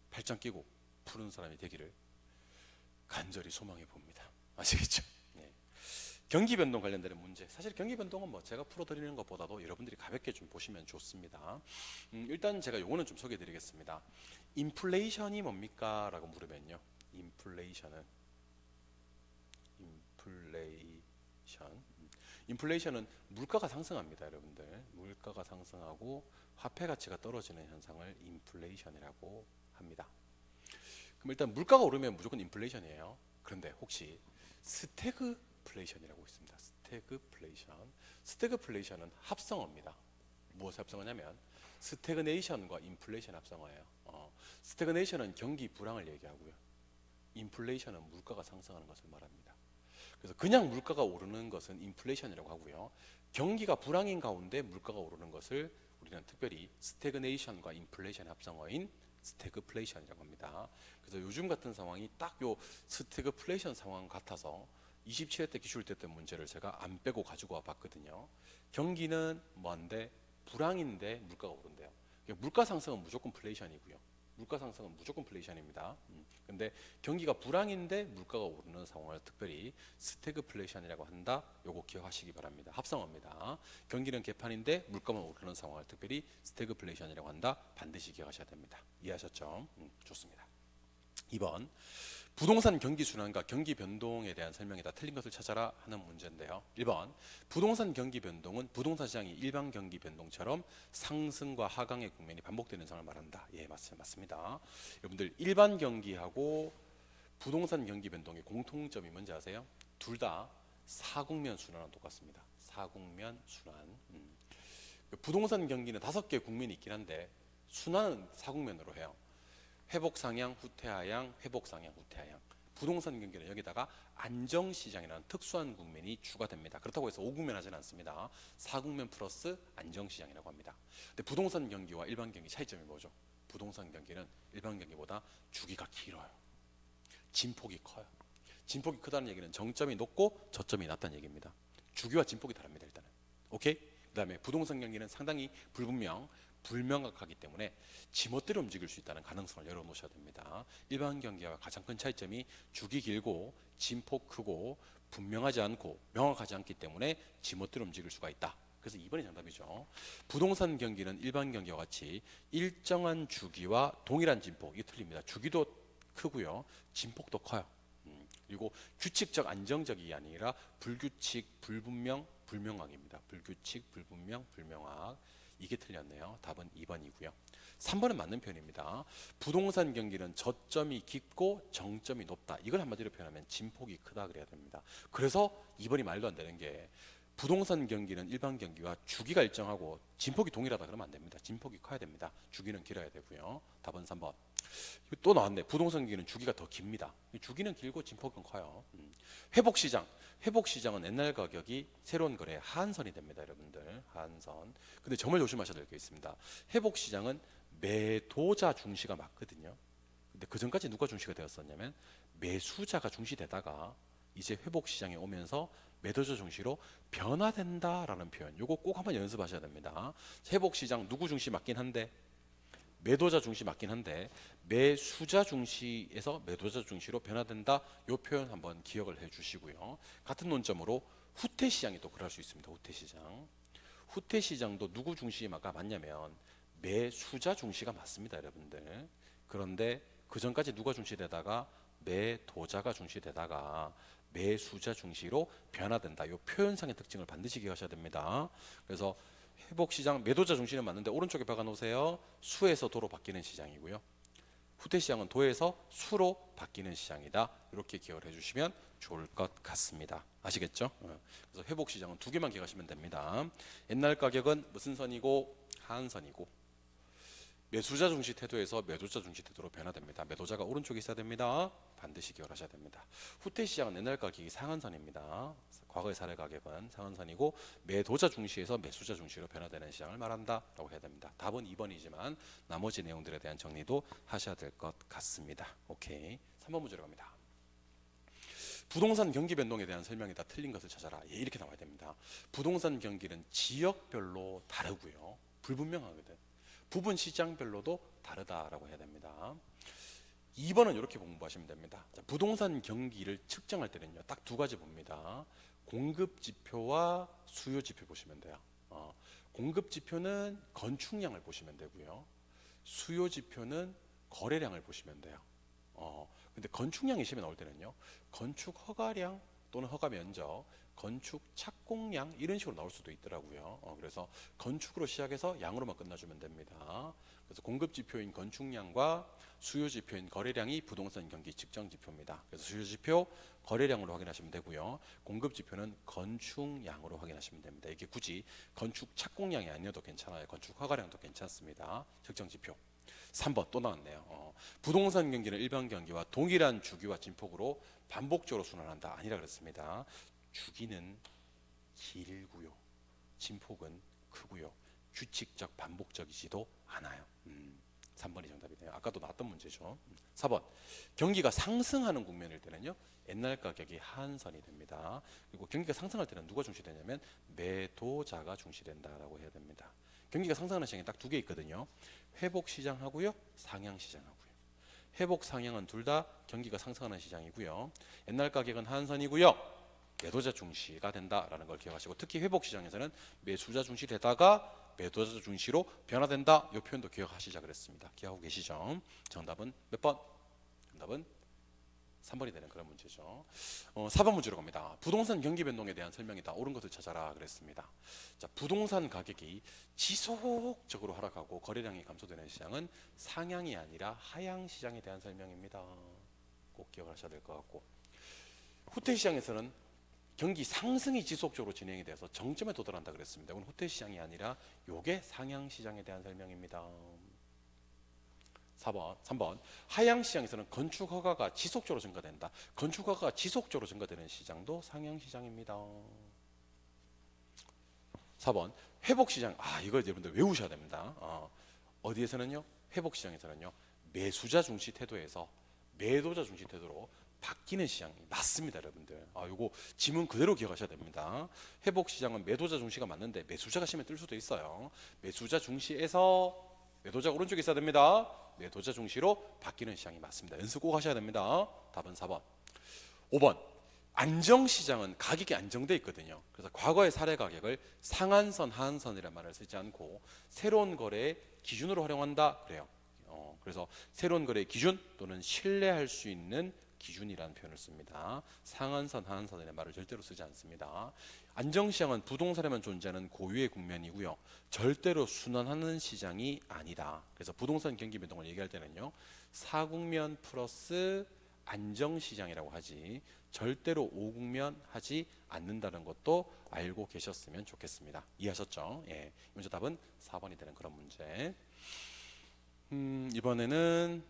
팔짱 끼고 푸는 사람이 되기를 간절히 소망해 봅니다. 아시겠죠? 경기 변동 관련되는 문제. 사실 경기 변동은 뭐 제가 풀어드리는 것보다도 여러분들이 가볍게 좀 보시면 좋습니다. 일단 제가 요거는 좀 소개해드리겠습니다. 인플레이션이 뭡니까? 라고 물으면요. 인플레이션은 물가가 상승합니다. 여러분들. 물가가 상승하고 화폐 가치가 떨어지는 현상을 인플레이션이라고 합니다. 그럼 일단 물가가 오르면 무조건 인플레이션이에요. 그런데 혹시 스태그플레이션이라고 있습니다. 스태그플레이션은 합성어입니다. 무엇을 합성어냐면 스태그네이션과 인플레이션 합성어예요. 스태그네이션은 경기 불황을 얘기하고요. 인플레이션은 물가가 상승하는 것을 말합니다. 그래서 그냥 물가가 오르는 것은 인플레이션이라고 하고요. 경기가 불황인 가운데 물가가 오르는 것을 우리는 특별히 스태그네이션과 인플레이션 합성어인 스태그플레이션이라고 합니다. 그래서 요즘 같은 상황이 딱 요 스태그플레이션 상황 같아서 27회 때 기출 때 문제를 제가 안 빼고 가지고 와 봤거든요. 경기는 뭐한데 불황인데 물가가 오른대요. 물가 상승은 무조건 플레이션이고요. 물가 상승은 무조건 플레이션입니다. 근데 경기가 불황인데 물가가 오르는 상황을 특별히 스태그플레이션이라고 한다. 요거 기억하시기 바랍니다. 합성어입니다. 경기는 개판인데 물가만 오르는 상황을 특별히 스태그플레이션이라고 한다. 반드시 기억하셔야 됩니다. 이해하셨죠? 좋습니다. 2번 부동산 경기 순환과 경기 변동에 대한 설명이다. 틀린 것을 찾아라 하는 문제인데요. 1번 부동산 경기 변동은 부동산 시장이 일반 경기 변동처럼 상승과 하강의 국면이 반복되는 상황을 말한다. 예, 맞습니다. 여러분들 일반 경기하고 부동산 경기 변동의 공통점이 뭔지 아세요? 둘 다 사국면 순환은 똑같습니다. 사국면 순환. 부동산 경기는 5개 국면이 있긴 한데 순환은 사국면으로 해요. 회복 상향, 후퇴 하향, 회복 상향, 후퇴 하향. 부동산 경기는 여기다가 안정시장이라는 특수한 국면이 추가됩니다. 그렇다고 해서 5국면 하지는 않습니다. 4국면 플러스 안정시장이라고 합니다. 근데 부동산 경기와 일반 경기 차이점이 뭐죠? 부동산 경기는 일반 경기보다 주기가 길어요. 진폭이 커요. 진폭이 크다는 얘기는 정점이 높고 저점이 낮다는 얘기입니다. 주기와 진폭이 다릅니다. 일단은. 오케이? 그 다음에 부동산 경기는 상당히 불분명, 불명확하기 때문에 지멋대로 움직일 수 있다는 가능성을 열어놓으셔야 됩니다. 일반 경기와 가장 큰 차이점이 주기 길고 진폭 크고 분명하지 않고 명확하지 않기 때문에 지멋대로 움직일 수가 있다. 그래서 2번이 정답이죠. 부동산 경기는 일반 경기와 같이 일정한 주기와 동일한 진폭, 이게 틀립니다. 주기도 크고요, 진폭도 커요. 그리고 규칙적 안정적이 아니라 불규칙, 불분명, 불명확입니다. 불규칙, 불분명, 불명확. 이게 틀렸네요. 답은 2번이고요. 3번은 맞는 표현입니다. 부동산 경기는 저점이 깊고 정점이 높다. 이걸 한마디로 표현하면 진폭이 크다 그래야 됩니다. 그래서 2번이 말도 안 되는 게 부동산 경기는 일반 경기와 주기가 일정하고 진폭이 동일하다 그러면 안 됩니다. 진폭이 커야 됩니다. 주기는 길어야 되고요. 답은 3번. 또 나왔네. 부동산 경기는 주기가 더 깁니다. 주기는 길고 진폭은 커요. 회복시장. 회복시장은 옛날 가격이 새로운 거래 하한선이 됩니다. 여러분들. 하한선. 근데 정말 조심하셔야 될 게 있습니다. 회복시장은 매도자 중시가 맞거든요. 근데 그 전까지 누가 중시가 되었었냐면 매수자가 중시되다가 이제 회복시장에 오면서 매도자 중시로 변화된다라는 표현. 요거 꼭 한번 연습하셔야 됩니다. 회복시장 누구 중시 맞긴 한데 매도자 중시 맞긴 한데 매수자 중시에서 매도자 중시로 변화된다. 요 표현 한번 기억을 해주시고요. 같은 논점으로 후퇴시장이 또 그럴 수 있습니다. 후퇴시장. 후퇴시장도 누구 중시가 맞냐면 매수자 중시가 맞습니다. 여러분들. 그런데 그 전까지 누가 중시되다가 매도자가 중시되다가 매수자 중시로 변화된다. 이 표현상의 특징을 반드시 기억하셔야 됩니다. 그래서 회복시장 매도자 중시는 맞는데 오른쪽에 박아 놓으세요. 수에서 도로 바뀌는 시장이고요. 후퇴시장은 도에서 수로 바뀌는 시장이다. 이렇게 기억을 해주시면 좋을 것 같습니다. 아시겠죠? 그래서 회복시장은 두 개만 기억하시면 됩니다. 옛날 가격은 무슨 선이고 하한선이고 매수자 중시 태도에서 매도자 중시 태도로 변화됩니다. 매도자가 오른쪽에 있어야 됩니다. 반드시 기억하셔야 됩니다. 후퇴시장은 옛날 가격이 상한선입니다. 과거의 사례 가격은 상한선이고 매도자 중시에서 매수자 중시로 변화되는 시장을 말한다라고 해야 됩니다. 답은 2번이지만 나머지 내용들에 대한 정리도 하셔야 될 것 같습니다. 오케이. 3번 문제로 갑니다. 부동산 경기 변동에 대한 설명이 다 틀린 것을 찾아라. 예, 이렇게 나와야 됩니다. 부동산 경기는 지역별로 다르고요. 불분명하거든. 부분 시장별로도 다르다라고 해야 됩니다. 2번은 이렇게 공부하시면 됩니다. 자, 부동산 경기를 측정할 때는요, 딱 두 가지 봅니다. 공급 지표와 수요 지표 보시면 돼요. 공급 지표는 건축량을 보시면 되고요. 수요 지표는 거래량을 보시면 돼요. 근데 건축량이 시험에 나올 때는요, 건축 허가량 또는 허가 면적, 건축 착공량 이런 식으로 나올 수도 있더라고요. 그래서 건축으로 시작해서 양으로만 끝나주면 됩니다. 그래서 공급 지표인 건축량과 수요 지표인 거래량이 부동산 경기 측정 지표입니다. 그래서 수요 지표 거래량으로 확인하시면 되고요. 공급 지표는 건축량으로 확인하시면 됩니다. 이게 굳이 건축 착공량이 아니어도 괜찮아요. 건축 허가량도 괜찮습니다. 측정 지표. 3번 또 나왔네요. 부동산 경기는 일반 경기와 동일한 주기와 진폭으로 반복적으로 순환한다. 아니라 그렇습니다. 주기는 길고요. 진폭은 크고요. 규칙적 반복적이지도 않아요. 3번이 정답이네요. 아까도 나왔던 문제죠. 4번 경기가 상승하는 국면일 때는요, 옛날 가격이 하한선이 됩니다. 그리고 경기가 상승할 때는 누가 중시되냐면 매도자가 중시된다라고 해야 됩니다. 경기가 상승하는 시장이 딱 두 개 있거든요. 회복 시장하고요, 상향 시장하고요. 회복 상향은 둘 다 경기가 상승하는 시장이고요. 옛날 가격은 하한선이고요. 매도자 중시가 된다라는 걸 기억하시고, 특히 회복 시장에서는 매수자 중시되다가 매도자 중시로 변화된다. 이 표현도 기억하시자 그랬습니다. 기억하고 계시죠? 정답은 몇 번? 정답은 3번이 되는 그런 문제죠. 4번 문제로 갑니다. 부동산 경기 변동에 대한 설명이다. 옳은 것을 찾아라 그랬습니다. 자, 부동산 가격이 지속적으로 하락하고 거래량이 감소되는 시장은 상향이 아니라 하향 시장에 대한 설명입니다. 꼭 기억하셔야 될 것 같고, 후퇴 시장에서는 경기 상승이 지속적으로 진행이 돼서 정점에 도달한다 그랬습니다. 이건 후퇴 시장이 아니라 요게 상향 시장에 대한 설명입니다. 3번 하향 시장에서는 건축 허가가 지속적으로 증가된다. 건축 허가가 지속적으로 증가되는 시장도 상향 시장입니다. 4번 회복 시장. 이거 여러분들 외우셔야 됩니다. 어디에서는요? 회복 시장에서는요, 매수자 중시 태도에서 매도자 중시 태도로 바뀌는 시장이 맞습니다, 여러분들. 요거 지문 그대로 기억하셔야 됩니다. 회복 시장은 매도자 중시가 맞는데 매수자가 심해 뜰 수도 있어요. 매수자 중시에서 매도자가 오른쪽에 있어야 됩니다. 매도자 중시로 바뀌는 시장이 맞습니다. 연습 꼭 하셔야 됩니다. 답은 4번. 5번. 안정시장은 가격이 안정돼 있거든요. 그래서 과거의 사례 가격을 상한선, 하한선이라는 말을 쓰지 않고 새로운 거래의 기준으로 활용한다 그래요. 그래서 새로운 거래의 기준 또는 신뢰할 수 있는 기준이라는 표현을 씁니다. 상한선, 하한선이라는 말을 절대로 쓰지 않습니다. 안정시장은 부동산에만 존재하는 고유의 국면이고요. 절대로 순환하는 시장이 아니다. 그래서 부동산 경기 변동을 얘기할 때는요, 사국면 플러스 안정시장이라고 하지 절대로 오국면 하지 않는다는 것도 알고 계셨으면 좋겠습니다. 이해하셨죠? 예, 문제 답은 4번이 되는 그런 문제. 이번에는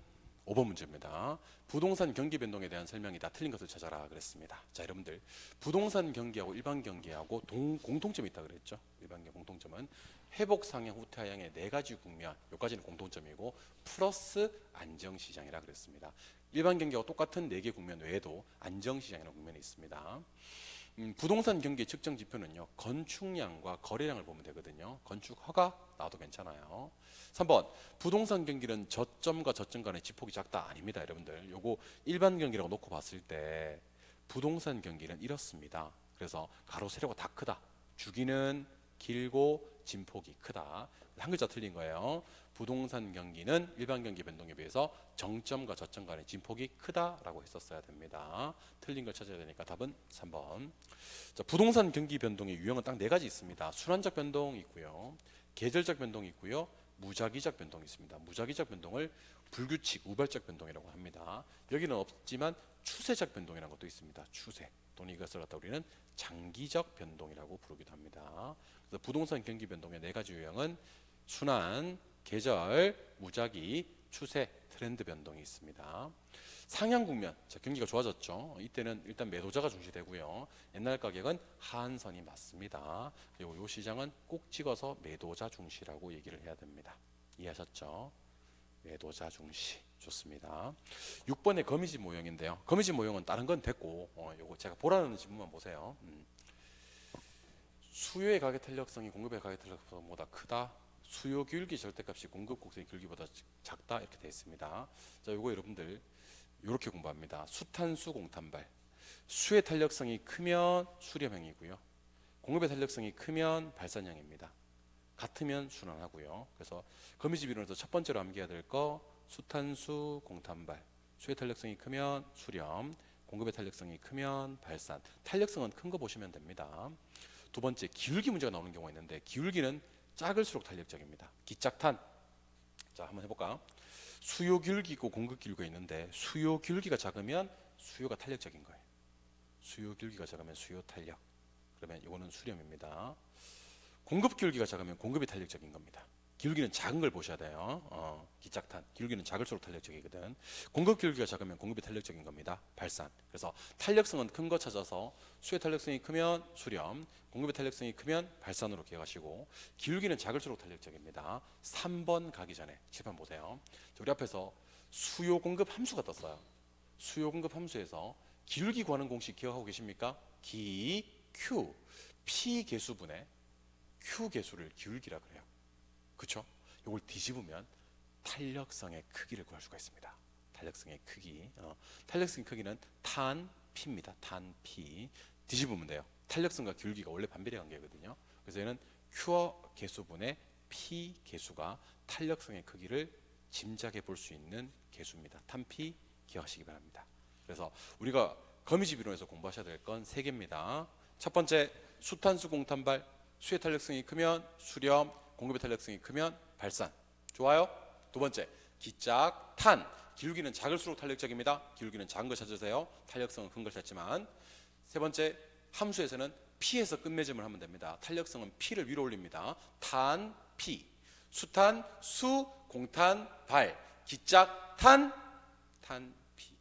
5번 문제입니다. 부동산 경기 변동에 대한 설명이다. 틀린 것을 찾아라 그랬습니다. 자, 여러분들 부동산 경기하고 일반 경기하고 공통점이 있다 그랬죠. 일반 경기 공통점은 회복 상향 후퇴하향의 4가지 국면, 여기까지는 공통점이고 플러스 안정시장이라 그랬습니다. 일반 경기와 똑같은 4개 국면 외에도 안정시장이라는 국면이 있습니다. 부동산 경기 측정 지표는요, 건축량과 거래량을 보면 되거든요. 건축 허가 나와도 괜찮아요. 3번 부동산 경기는 저점과 저점 간의 지폭이 작다. 아닙니다, 여러분들. 요거 일반 경기라고 놓고 봤을 때 부동산 경기는 이렇습니다. 그래서 가로 세로가 다 크다. 주기는 길고 진폭이 크다. 한 글자 틀린 거예요. 부동산 경기는 일반 경기 변동에 비해서 정점과 저점 간의 진폭이 크다라고 했었어야 됩니다. 틀린 걸 찾아야 되니까 답은 3번. 자, 부동산 경기 변동의 유형은 딱 4가지 있습니다. 순환적 변동이 있고요, 계절적 변동이 있고요, 무작위적 변동이 있습니다. 무작위적 변동을 불규칙, 우발적 변동이라고 합니다. 여기는 없지만 추세적 변동이라는 것도 있습니다. 추세 또는 이것을 갖다 우리는 장기적 변동이라고 부르기도 합니다. 그래서 부동산 경기 변동의 4가지 유형은 순환, 계절, 무작위, 추세, 트렌드 변동이 있습니다. 상향 국면, 자, 경기가 좋아졌죠. 이때는 일단 매도자가 중시되고요. 옛날 가격은 하한선이 맞습니다. 그리고 이 시장은 꼭 찍어서 매도자 중시라고 얘기를 해야 됩니다. 이해하셨죠? 매도자 중시. 좋습니다. 6번의 거미집 모형인데요. 거미집 모형은 다른 건 됐고, 요거 제가 보라는 지문만 보세요. 수요의 가격 탄력성이 공급의 가격 탄력성보다 크다. 수요 기울기 절대값이 공급 곡선의 기울기보다 작다. 이렇게 되어 있습니다. 자, 요거 여러분들 이렇게 공부합니다. 수탄수 공탄발. 수의 탄력성이 크면 수렴형이고요, 공급의 탄력성이 크면 발산형입니다. 같으면 순환하고요. 그래서 거미집 이론에서 첫 번째로 암기해야 될 거 수탄수 공탄발. 수의 탄력성이 크면 수렴, 공급의 탄력성이 크면 발산. 탄력성은 큰 거 보시면 됩니다. 두 번째, 기울기 문제가 나오는 경우가 있는데 기울기는 작을수록 탄력적입니다. 기짝탄. 자, 한번 해볼까? 수요 기울기 있고 공급 기울기가 있는데 수요 기울기가 작으면 수요가 탄력적인 거예요. 수요 기울기가 작으면 수요 탄력. 그러면 이거는 수렴입니다. 공급 기울기가 작으면 공급이 탄력적인 겁니다. 기울기는 작은 걸 보셔야 돼요. 기짝탄. 기울기는 작을수록 탄력적이거든. 공급 기울기가 작으면 공급이 탄력적인 겁니다. 발산. 그래서 탄력성은 큰 거 찾아서 수의 탄력성이 크면 수렴, 공급의 탄력성이 크면 발산으로 기억하시고, 기울기는 작을수록 탄력적입니다. 3번 가기 전에 칠판 보세요. 우리 앞에서 수요 공급 함수가 떴어요. 수요 공급 함수에서 기울기 구하는 공식 기억하고 계십니까? 기, Q, P 개수분의 Q 개수를 기울기라 그래요. 그렇죠? 이걸 뒤집으면 탄력성의 크기를 구할 수가 있습니다. 탄력성의 크기. 탄력성의 크기는 탄 P입니다. 탄 P. 뒤집으면 돼요. 탄력성과 기울기가 원래 반비례 관계거든요. 그래서 얘는 Q 개수분의 P 개수가 탄력성의 크기를 짐작해 볼 수 있는 개수입니다. 탄 P 기억하시기 바랍니다. 그래서 우리가 거미집 이론에서 공부하셔야 될 건 3개입니다. 첫 번째, 수탄수 공탄발. 수의 탄력성이 크면 수렴, 공급의 탄력성이 크면 발산. 좋아요. 두 번째, 기짝, 탄. 기울기는 작을수록 탄력적입니다. 기울기는 작은 걸 찾으세요. 탄력성은 큰 걸 찾지만. 세 번째, 함수에서는 P에서 끝맺음을 하면 됩니다. 탄력성은 P를 위로 올립니다. 탄, P. 수탄, 수, 공탄, 발. 기짝, 탄, 탄, P.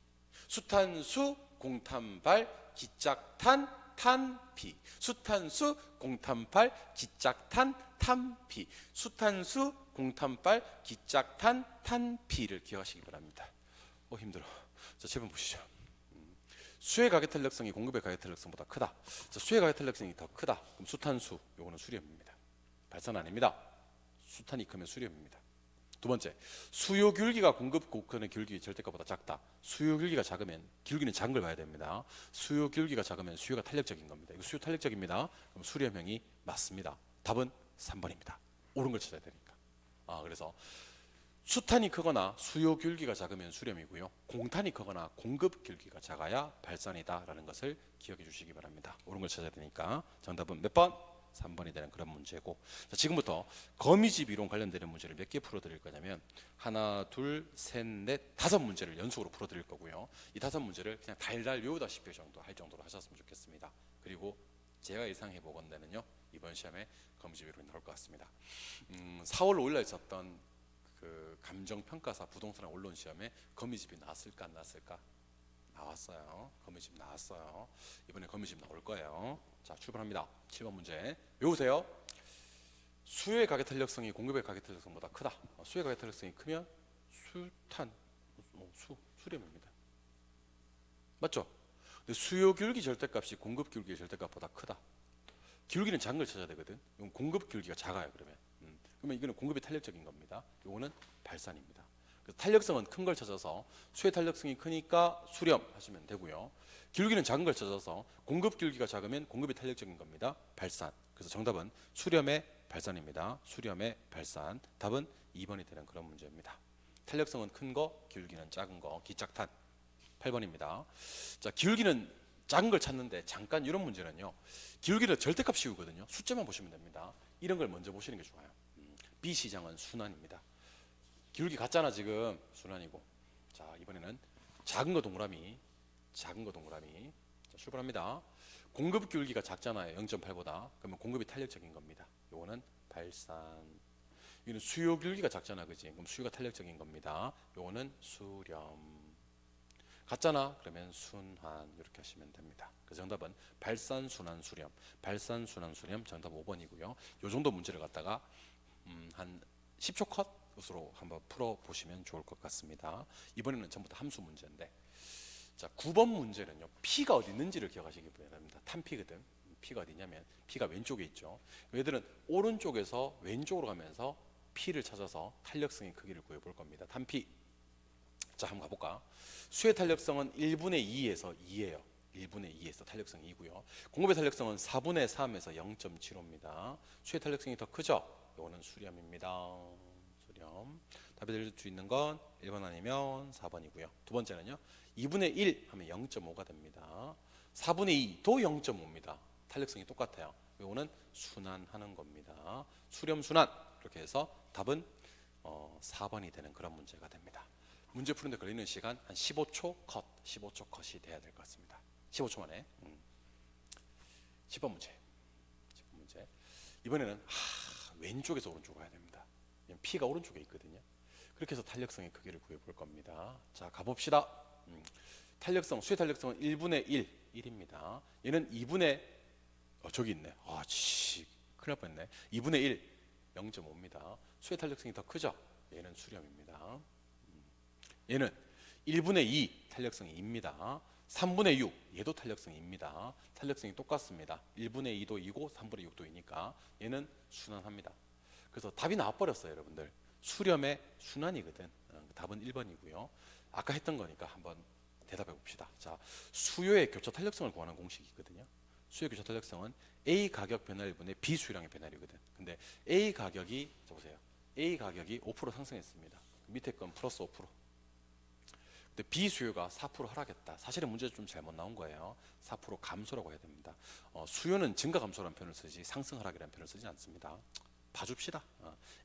수탄수, 공탄발, 기짝탄, 탄피. 수탄수, 공탄발, 기짝탄, 탄피. 수탄수, 공탄발, 기짝탄, 탄피를 기억하시기 바랍니다. 힘들어. 자, 7번 보시죠. 수의 가계 탄력성이 공급의 가계 탄력성보다 크다. 자, 수의 가계 탄력성이 더 크다. 그럼 수탄수, 요거는 수렴입니다. 발산 아닙니다. 수탄이 크면 수렴입니다. 두 번째, 수요 기울기가 공급 곡선의 기울기 절대값보다 작다. 수요 기울기가 작으면 기울기는 작은 걸 봐야 됩니다. 수요 기울기가 작으면 수요가 탄력적인 겁니다. 이거 수요 탄력적입니다. 그럼 수렴형이 맞습니다. 답은 3번입니다. 옳은 걸 찾아야 되니까. 그래서 수탄이 크거나 수요 기울기가 작으면 수렴이고요. 공탄이 크거나 공급 기울기가 작아야 발산이다라는 것을 기억해 주시기 바랍니다. 옳은 걸 찾아야 되니까 정답은 몇 번? 3번이 되는 그런 문제고, 자, 지금부터 거미집 이론 관련되는 문제를 몇 개 풀어드릴 거냐면 하나, 둘, 셋, 넷, 5문제를 연속으로 풀어드릴 거고요. 이 5문제를 그냥 달달 외우다시피 정도 할 정도로 하셨으면 좋겠습니다. 그리고 제가 예상해 보건대는요, 이번 시험에 거미집 이론이 나올 것 같습니다. 4월 5일 날 있었던 그 감정평가사 부동산 언론 시험에 거미집이 나왔을까 안 나왔을까? 나왔어요. 거미집 나왔어요. 이번에 거미집 나올 거예요. 자, 출발합니다. 7번 문제 외우세요. 수요의 가계 탄력성이 공급의 가계 탄력성보다 크다. 수요의 가계 탄력성이 크면 수탄, 수렴입니다. 맞죠? 근데 수요 기울기 절대값이 공급 기울기 절대값보다 크다. 기울기는 작은 걸 찾아야 되거든. 이건 공급 기울기가 작아요. 그러면 이거는 공급이 탄력적인 겁니다. 이거는 발산입니다. 그래서 탄력성은 큰 걸 찾아서 수의 탄력성이 크니까 수렴 하시면 되고요. 기울기는 작은 걸 찾아서 공급 기울기가 작으면 공급이 탄력적인 겁니다. 발산. 그래서 정답은 수렴의 발산입니다. 수렴의 발산. 답은 2번이 되는 그런 문제입니다. 탄력성은 큰 거, 기울기는 작은 거. 기짝탄. 8번입니다. 자, 기울기는 작은 걸 찾는데 잠깐 이런 문제는요. 기울기를 절대값 씌우거든요. 숫자만 보시면 됩니다. 이런 걸 먼저 보시는 게 좋아요. B 시장은 순환입니다. 기울기 같잖아 지금. 순환이고. 자, 이번에는 작은 거 동그라미. 작은 거 동그라미. 자, 출발합니다. 공급 기울기가 작잖아요. 0.8보다. 그러면 공급이 탄력적인 겁니다. 요거는 발산. 이거는 수요 기울기가 작잖아, 그지? 그럼 수요가 탄력적인 겁니다. 요거는 수렴. 같잖아. 그러면 순환. 이렇게 하시면 됩니다. 그래서 정답은 발산, 순환, 수렴. 발산, 순환, 수렴. 정답 5번이고요. 요 정도 문제를 갖다가 한 10초 컷으로 한번 풀어보시면 좋을 것 같습니다. 이번에는 전부 다 함수 문제인데, 자, 9번 문제는요, P가 어디 있는지를 기억하시기 바랍니다. 탄P거든. P가 어디냐면 P가 왼쪽에 있죠. 얘들은 오른쪽에서 왼쪽으로 가면서 P를 찾아서 탄력성의 크기를 구해볼 겁니다. 탄P. 자, 한번 가볼까? 수의 탄력성은 1분의 2에서 2예요. 1분의 2에서 탄력성이 2고요. 공급의 탄력성은 4분의 3에서 0.75입니다. 수의 탄력성이 더 크죠? 이거는 수렴입니다. 수렴. 답이 될 수 있는 건 1번 아니면 4번이고요. 두 번째는요. 2분의 1 하면 0.5가 됩니다. 4분의 2도 0.5입니다. 탄력성이 똑같아요. 이거는 순환하는 겁니다. 수렴 순환. 이렇게 해서 답은 4번이 되는 그런 문제가 됩니다. 문제 푸는데 걸리는 시간 한 15초 컷. 15초 컷이 돼야 될 것 같습니다. 15초 만에. 10번 문제. 10번 문제. 이번에는 왼쪽에서 오른쪽 가야 됩니다. P가 오른쪽에 있거든요. 그렇게 해서 탄력성의 크기를 구해볼 겁니다. 자, 가봅시다. 탄력성, 수의 탄력성은 1분의 1, 1입니다. 얘는 2분의, 저기 있네. 큰일 날 뻔했네. 2분의 1, 0.5입니다. 수의 탄력성이 더 크죠? 얘는 수렴입니다. 얘는 1분의 2, 탄력성이 2입니다. 3분의 6, 얘도 탄력성이 2입니다. 탄력성이 똑같습니다. 1분의 2도 2고 3분의 6도 2니까 얘는 순환합니다. 그래서 답이 나와버렸어요, 여러분들. 수렴의 순환이거든. 답은 1번이고요. 아까 했던 거니까 한번 대답해 봅시다. 자, 수요의 교차 탄력성을 구하는 공식이 있거든요. 수요 교차 탄력성은 A 가격 변화율 분의 B 수요량의 변화율이거든. 근데 A 가격이, 자 보세요. A 가격이 5% 상승했습니다. 밑에 건 플러스 5%. 근데 B 수요가 4% 하락했다. 사실은 문제가 좀 잘못 나온 거예요. 4% 감소라고 해야 됩니다. 수요는 증가 감소라는 표현을 쓰지 상승 하락이라는 표현을 쓰지 않습니다. 봐줍시다.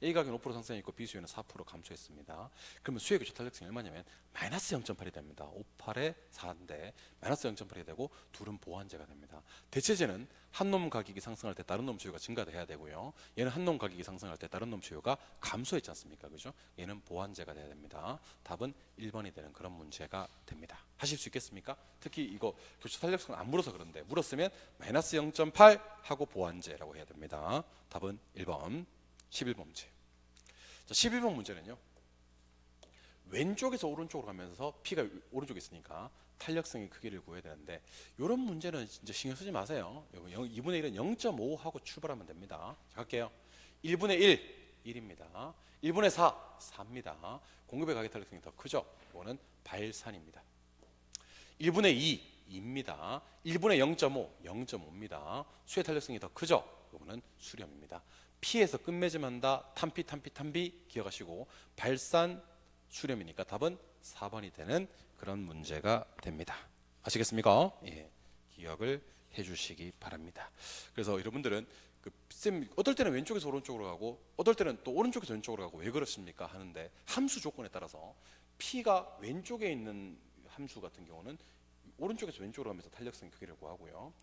A 가격은 5% 상승했고 B 수요는 4% 감소했습니다. 그러면 수요 교차 탄력성이 얼마냐면 마이너스 0.8이 됩니다. 58에 4인데 마이너스 0.8이 되고 둘은 보완제가 됩니다. 대체제는 한 놈 가격이 상승할 때 다른 놈 수요가 증가돼야 되고요. 얘는 한 놈 가격이 상승할 때 다른 놈 수요가 감소했지 않습니까? 그죠? 얘는 보완제가 돼야 됩니다. 답은 1번이 되는 그런 문제가 됩니다. 하실 수 있겠습니까? 특히 이거 교차 탄력성 안 물어서 그런데 물었으면 마이너스 0.8 하고 보완제라고 해야 됩니다. 답은 1번. 11번 문제. 자, 11번 문제는요. 왼쪽에서 오른쪽으로 가면서 P가 오른쪽에 있으니까 탄력성의 크기를 구해야 되는데 이런 문제는 진짜 신경 쓰지 마세요. 2분의 1은 0.5 하고 출발하면 됩니다. 자, 갈게요. 1분의 1, 1입니다. 1분의 4, 4입니다. 공급의 가계 탄력성이 더 크죠? 이거는 발산입니다. 1분의 2, 2입니다. 1분의 0.5, 0.5입니다. 수의 탄력성이 더 크죠? 이거는 수렴입니다. P에서 끝맺음한다. 탄비 기억하시고 발산 수렴이니까 답은 4번이 되는 그런 문제가 됩니다. 아시겠습니까? 예, 기억을 해주시기 바랍니다. 그래서 여러분들은 쌤 어떨 때는 왼쪽에서 오른쪽으로 가고 어떨 때는 또 오른쪽에서 왼쪽으로 가고 왜 그렇습니까? 하는데 함수 조건에 따라서 P가 왼쪽에 있는 함수 같은 경우는 오른쪽에서 왼쪽으로 가면서 탄력성 크기를 구하고요.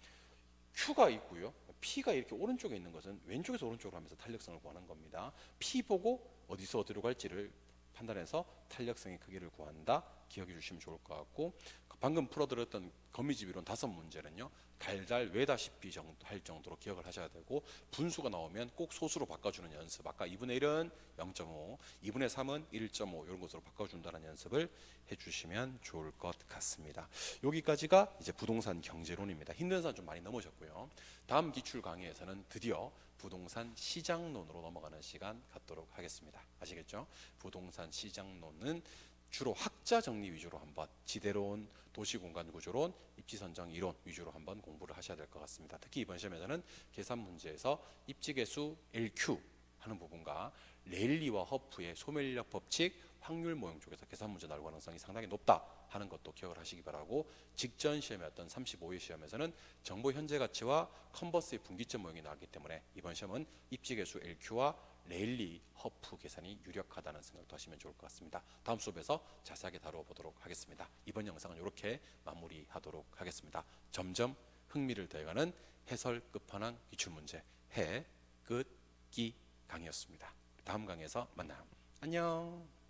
Q가 있고요. P가 이렇게 오른쪽에 있는 것은 왼쪽에서 오른쪽으로 하면서 탄력성을 구하는 겁니다. P 보고 어디서 어디로 갈지를 판단해서 탄력성의 크기를 구한다. 기억해 주시면 좋을 것 같고 방금 풀어드렸던 거미집 이론 5문제는요. 달달 외다시피 할 정도로 기억을 하셔야 되고 분수가 나오면 꼭 소수로 바꿔주는 연습. 아까 2분의 1은 0.5, 2분의 3은 1.5 이런 것으로 바꿔준다는 연습을 해주시면 좋을 것 같습니다. 여기까지가 이제 부동산 경제론입니다. 힘든 산 좀 많이 넘으셨고요. 다음 기출 강의에서는 드디어 부동산 시장론으로 넘어가는 시간 갖도록 하겠습니다. 아시겠죠? 부동산 시장론은 주로 학자 정리 위주로 한번 지대론, 도시공간 구조론, 입지선정 이론 위주로 한번 공부를 하셔야 될 것 같습니다. 특히 이번 시험에서는 계산 문제에서 입지계수 LQ 하는 부분과 레일리와 허프의 소멸력 법칙, 확률 모형 쪽에서 계산 문제 나올 가능성이 상당히 높다 하는 것도 기억을 하시기 바라고 직전 시험이었던 35회 시험에서는 정보 현재 가치와 컨버스의 분기점 모형이 나왔기 때문에 이번 시험은 입지계수 LQ와 레일리 허프 계산이 유력하다는 생각도 하시면 좋을 것 같습니다. 다음 수업에서 자세하게 다뤄보도록 하겠습니다. 이번 영상은 이렇게 마무리하도록 하겠습니다. 점점 흥미를 더해가는 해설 끝판왕 기출문제 해, 끝, 기 강의였습니다. 다음 강의에서 만나요. 안녕.